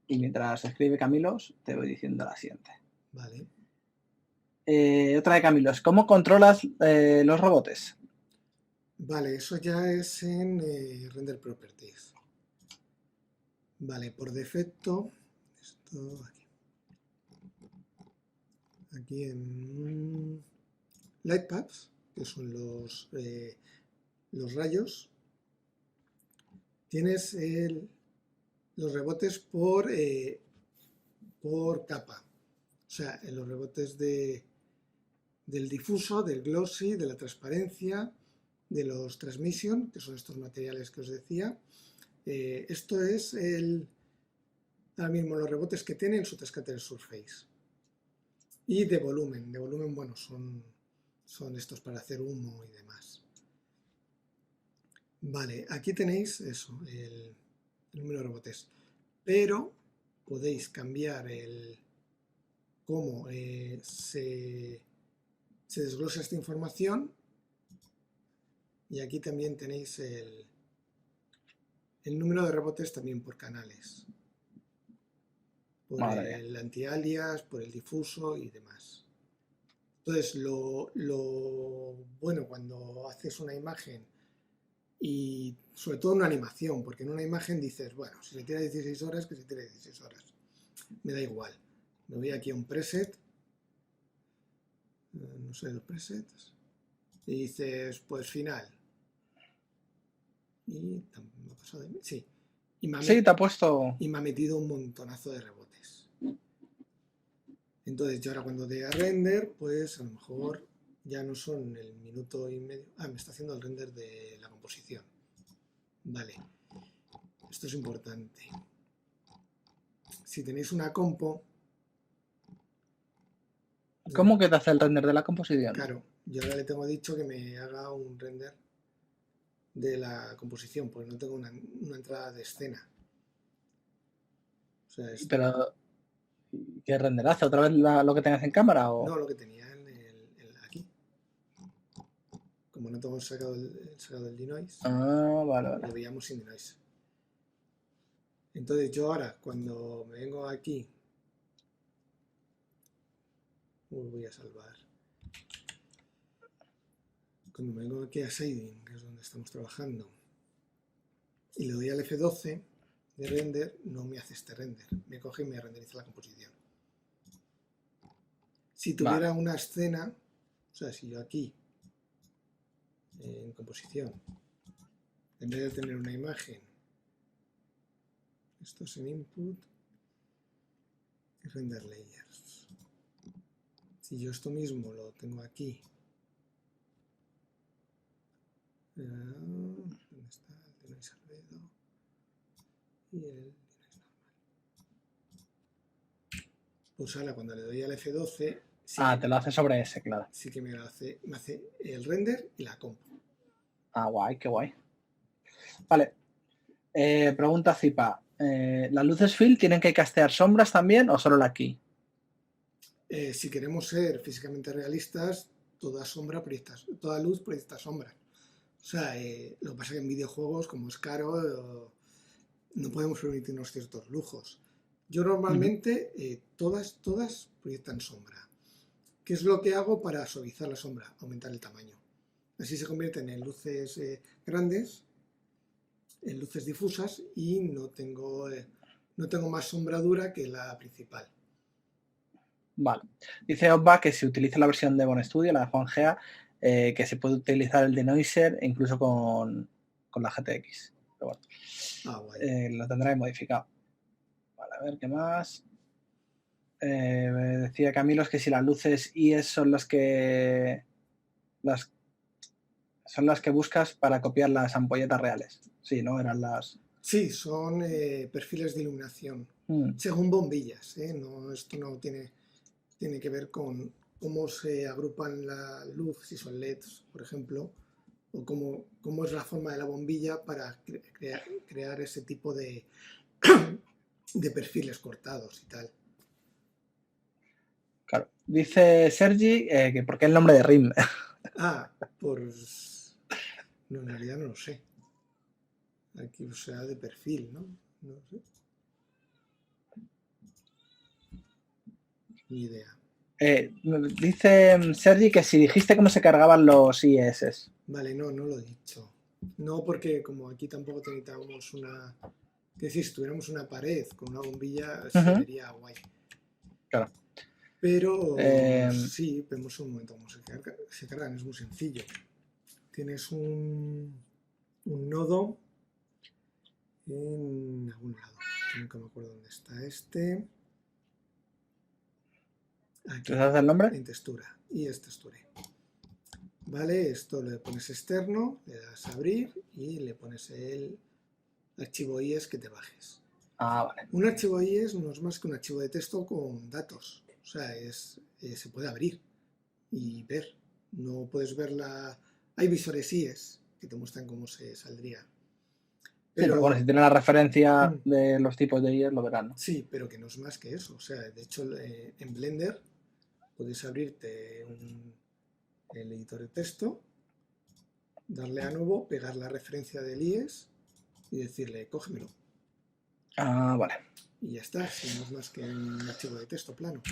Y mientras escribe Camilos, te voy diciendo la siguiente.
Vale.
Otra de Camilos. ¿Cómo controlas los robots?
Vale, eso ya es en Render Properties. Vale, por defecto, esto aquí en Light Paths, que son los rayos, tienes los rebotes por capa. O sea, en los rebotes del difuso, del glossy, de la transparencia, de los transmission, que son estos materiales que os decía. Esto es ahora mismo los rebotes que tiene en su Scatter Surface. Y de volumen, bueno, son estos para hacer humo y demás. Vale, aquí tenéis eso, el número de rebotes. Pero podéis cambiar cómo se desglosa esta información. Y aquí también tenéis el número de rebotes también por canales. Por el anti-alias, por el difuso y demás. Entonces, lo bueno cuando haces una imagen y sobre todo una animación, porque en una imagen dices, bueno, si se tira 16 horas, que se tire 16 horas. Me da igual. Me voy aquí a un preset. No sé, los presets. Y dices, pues final. Y me ha pasado de mí. Sí.
Sí, te ha puesto.
Y me ha metido un montonazo de rebotes. Entonces, yo ahora cuando dé a render, pues a lo mejor ya no son el minuto y medio. Ah, me está haciendo el render de la composición. Vale. Esto es importante. Si tenéis una compo.
¿Cómo que te hace el render de la composición?
Claro, yo ahora le tengo dicho que me haga un render de la composición, porque no tengo una entrada de escena. O sea,
Pero, ¿qué render hace? ¿Otra vez lo que tenías en cámara? ¿O?
No, lo que tenía aquí. Como no tengo sacado el denoise,
vale.
lo veíamos sin denoise. Entonces yo ahora, cuando me vengo aquí, voy a salvar. Cuando me vengo aquí a Shading, que es donde estamos trabajando, y le doy al F12 de render, no me hace este render. Me coge y me renderiza la composición. Si tuviera una escena, o sea, si yo aquí, en composición, en vez de tener una imagen, esto es en input, y render layers. Si yo esto mismo lo tengo aquí, ¿dónde está el denoise albedo? Y el denoise normal. Pues ahora cuando le doy al F12, sí,
te lo hace sobre ese, claro.
Sí que me hace el render y la compo.
Guay, qué guay. Vale. Pregunta Zipa. ¿Las luces fill tienen que castear sombras también o solo la key?
Si queremos ser físicamente realistas, toda luz proyecta sombra. O sea, lo que pasa es que en videojuegos, como es caro, no podemos permitirnos ciertos lujos. Yo normalmente todas proyectan sombra. ¿Qué es lo que hago para suavizar la sombra? Aumentar el tamaño. Así se convierten en luces grandes, en luces difusas y no tengo más sombradura que la principal.
Vale. Dice Obba que se utiliza la versión de Bon Studio, la de Juan Gea, que se puede utilizar el denoiser incluso con la GTX. Pero bueno, lo tendré modificado. Vale, a ver qué más. Decía Camilo que si las luces IES son las que buscas para copiar las ampolletas reales. Sí, ¿no? Eran las...
Sí, son perfiles de iluminación. Según bombillas, no, esto no tiene que ver con cómo se agrupan la luz, si son LEDs, por ejemplo, o cómo es la forma de la bombilla para crear ese tipo de perfiles cortados y tal.
Claro. Dice Sergi que ¿por qué el nombre de RIM?
No, en realidad no lo sé. Aquí o sea de perfil, ¿no? No sé. Ni idea.
Dice Sergi que si dijiste cómo se cargaban los IES.
Vale, no lo he dicho. No, porque como aquí tampoco necesitamos Que decir, si tuviéramos una pared con una bombilla,
Ujú.
se vería guay.
Claro.
Pero
Eh,
sí, vemos un momento cómo se cargan, es muy sencillo. Tienes un nodo en algún lado, que nunca me acuerdo dónde está este. Aquí,
¿Te sabes el nombre?
en textura, y es texture. Vale, esto le pones externo, le das a abrir y le pones el archivo IES que te bajes.
Ah, vale.
Un archivo IES no es más que un archivo de texto con datos. O sea, se puede abrir y ver. No puedes verla. Hay visores IES que te muestran cómo se saldría.
Sí, pero bueno, si tiene la referencia
Mm.
de los tipos de IES, lo verán, ¿no?
Sí, pero que no es más que eso. O sea, de hecho, en Blender puedes abrirte el editor de texto, darle a nuevo, pegar la referencia del IES y decirle, cógemelo.
Ah, vale.
Y ya está, si no es más que un archivo de texto plano.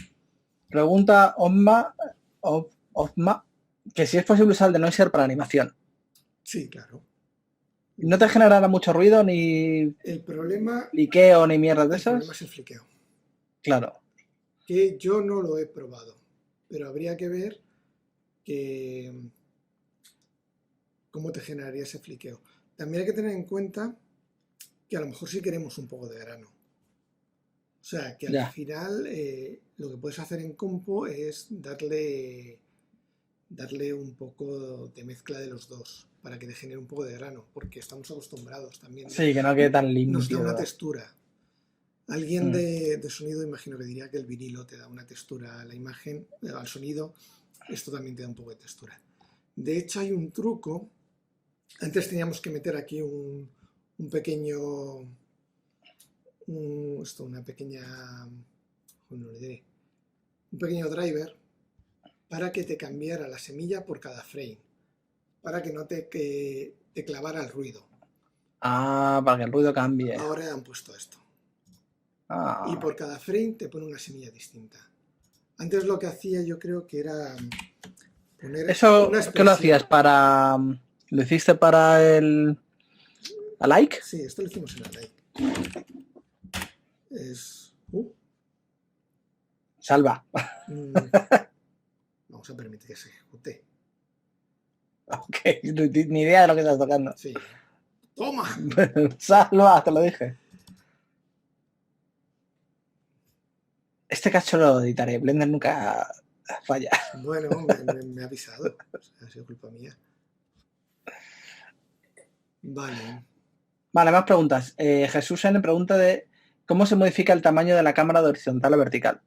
Pregunta Ofma, que si es posible usar el denoiser para animación.
Sí, claro.
¿No te generará mucho ruido, ni
El problema,
liqueo, ni mierdas de
el problema
esas?
es el fliqueo.
Claro.
Que yo no lo he probado, pero habría que ver cómo te generaría ese fliqueo. También hay que tener en cuenta que a lo mejor sí queremos un poco de grano. O sea, que al
Ya.
final lo que puedes hacer en compo es darle un poco de mezcla de los dos para que te genere un poco de grano, porque estamos acostumbrados también.
Sí, que no quede tan
Nos da una
limpio.
textura. Alguien
Mm.
de sonido imagino que diría que el vinilo te da una textura a la imagen, al sonido, esto también te da un poco de textura. De hecho hay un truco, antes teníamos que meter aquí un pequeño, una pequeña, no le diré, un pequeño driver para que te cambiara la semilla por cada frame, para que no te clavara el ruido.
Ah, para que el ruido cambie.
Ahora han puesto esto.
Ah.
Y por cada frame te pone una semilla distinta. Antes lo que hacía yo creo que era poner
¿Eso
una
qué lo
expresión.
hacías para... ¿Lo hiciste para el... a like?
Sí, esto lo hicimos en la like. Es...
Salva.
Vamos a permitir que se ejecute.
Ok, ni idea de lo que estás tocando.
Sí. ¡Toma!
Salva, te lo dije. Este cacho lo editaré. Blender nunca falla.
Bueno, me ha avisado. O sea, ha sido culpa mía. Vale.
Vale, más preguntas. Jesús N pregunta de cómo se modifica el tamaño de la cámara de horizontal a vertical.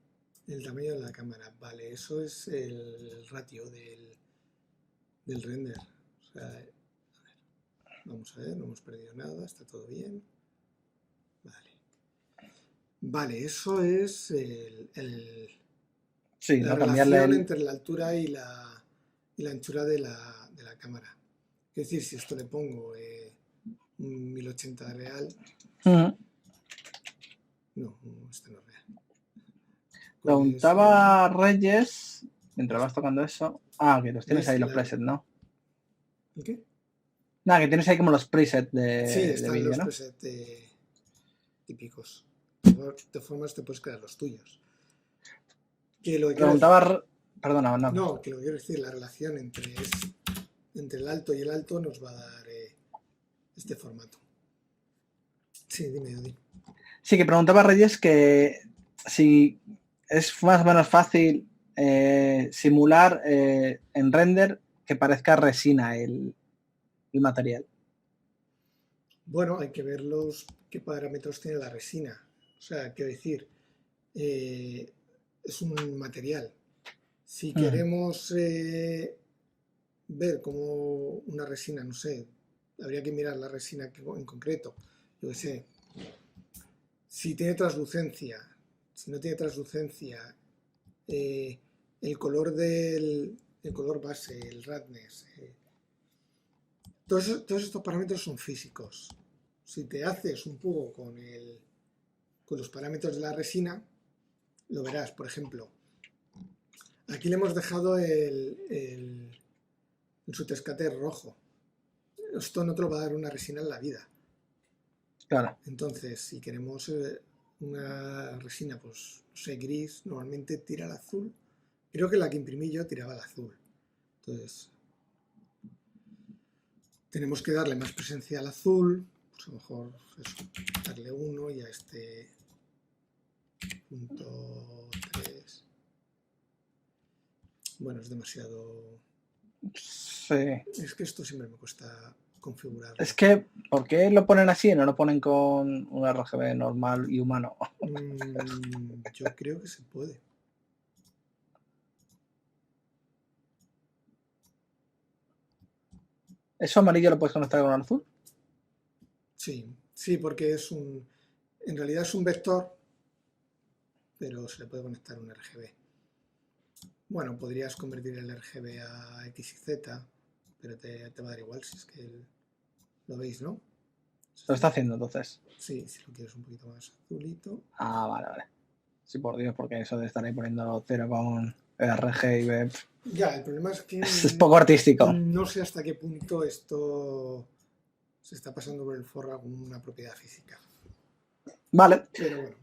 El tamaño de la cámara. Vale, eso es el ratio del render. O sea, a ver. Vamos a ver, no hemos perdido nada, está todo bien. Vale. Vale, eso es
Sí,
la
no cambiarle
relación
el...
entre la altura y la anchura de la cámara. Es decir, si esto le pongo un 1080 real,
Ujú.
no, este no es real.
Preguntaba Reyes, mientras vas tocando eso. Ah, que los tienes ahí los presets, ¿no?
¿El qué?
Nada, que tienes ahí como los presets de,
Sí,
de
están
vídeo,
los
¿no?
presets típicos. De formas te puedes crear los tuyos. Que lo que
Preguntaba... Perdona, no.
No, que lo que quiero decir, la relación entre el alto y el alto nos va a dar este formato. Sí, dime, Odi.
Sí, que preguntaba Reyes que si es más o menos fácil simular en render que parezca resina el material.
Bueno, hay que ver qué parámetros tiene la resina. O sea, quiero decir, es un material. Si queremos ver cómo una resina, no sé, habría que mirar la resina en concreto. Yo qué sé. Si tiene translucencia, si no tiene translucencia, el color el color base, el roughness, todos estos parámetros son físicos. Si te haces un poco con los parámetros de la resina, lo verás. Por ejemplo, aquí le hemos dejado el subtexcater rojo. Esto no te lo va a dar una resina en la vida.
Claro.
Entonces, si queremos una resina, pues, no sé, gris, normalmente tira el azul. Creo que la que imprimí yo tiraba el azul. Entonces, tenemos que darle más presencia al azul. Pues a lo mejor eso, darle 1 y a este punto 3. Bueno, es demasiado...
Sí.
Es que esto siempre me cuesta configurar.
Es que, ¿por qué lo ponen así y no lo ponen con un RGB normal y humano?
Yo creo que se puede.
¿Eso amarillo lo puedes conectar con el azul?
Sí, porque es en realidad es un vector, pero se le puede conectar un RGB. Bueno, podrías convertir el RGB a X y Z, pero te va a dar igual si es que lo veis, ¿no?
Lo está haciendo entonces.
Sí, si lo quieres un poquito más azulito.
Ah, vale. Sí, por Dios, porque eso de estar ahí poniendo 0 con RGB
Ya, el problema es que
es poco artístico.
no sé hasta qué punto esto se está pasando por el forro alguna propiedad física.
Vale.
Pero bueno.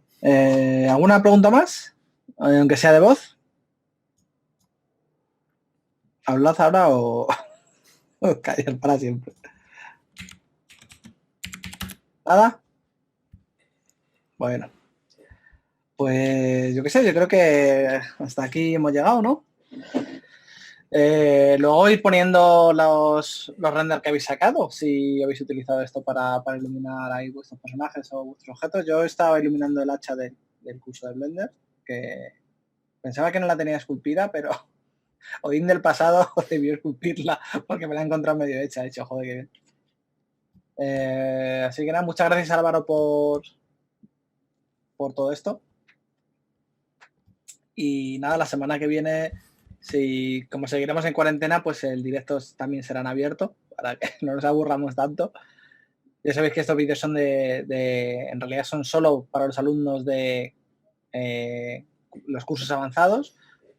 ¿Alguna pregunta más? Aunque sea de voz. ¿Hablad ahora o os calláis para siempre? ¿Nada? Bueno. Pues yo qué sé, yo creo que hasta aquí hemos llegado, ¿no? Luego ir poniendo los renders que habéis sacado, si habéis utilizado esto para iluminar ahí vuestros personajes o vuestros objetos. Yo estaba iluminando el hacha del curso de Blender, que pensaba que no la tenía esculpida, pero Odín del pasado debió esculpirla porque me la he encontrado medio hecha. He dicho, joder, qué bien. Así que nada, muchas gracias Álvaro por todo esto. Y nada, la semana que viene, si como seguiremos en cuarentena, pues el directo también serán abiertos para que no nos aburramos tanto. Ya sabéis que estos vídeos son en realidad son solo para los alumnos de los cursos avanzados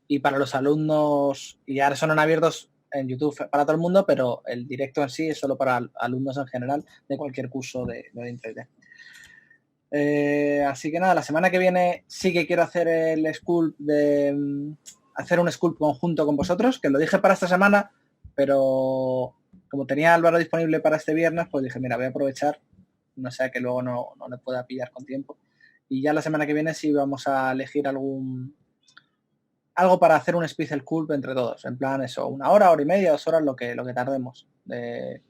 y para los alumnos, y ahora son abiertos en YouTube para todo el mundo, pero el directo en sí es solo para alumnos en general de cualquier curso de Odin 3D. Así que nada, la semana que viene sí que quiero hacer el sculpt hacer un sculpt conjunto con vosotros, que lo dije para esta semana, pero como tenía Álvaro disponible para este viernes, pues dije, mira, voy a aprovechar, no sea que luego no le pueda pillar con tiempo. Y ya la semana que viene sí vamos a elegir algo para hacer un Special Sculpt entre todos, en plan eso, 1 hora, 1 hora y media, 2 horas, lo que tardemos. De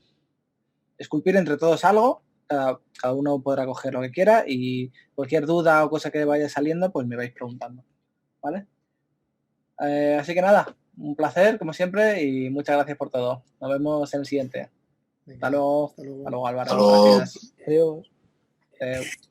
esculpir entre todos algo. Cada uno podrá coger lo que quiera y cualquier duda o cosa que vaya saliendo, pues me vais preguntando, ¿vale? Así que nada, un placer, como siempre, y muchas gracias por todo. Nos vemos en el siguiente.
Venga,
Hasta luego.
hasta luego.
Hasta luego, Álvaro.
Hasta luego.
Gracias. Adiós.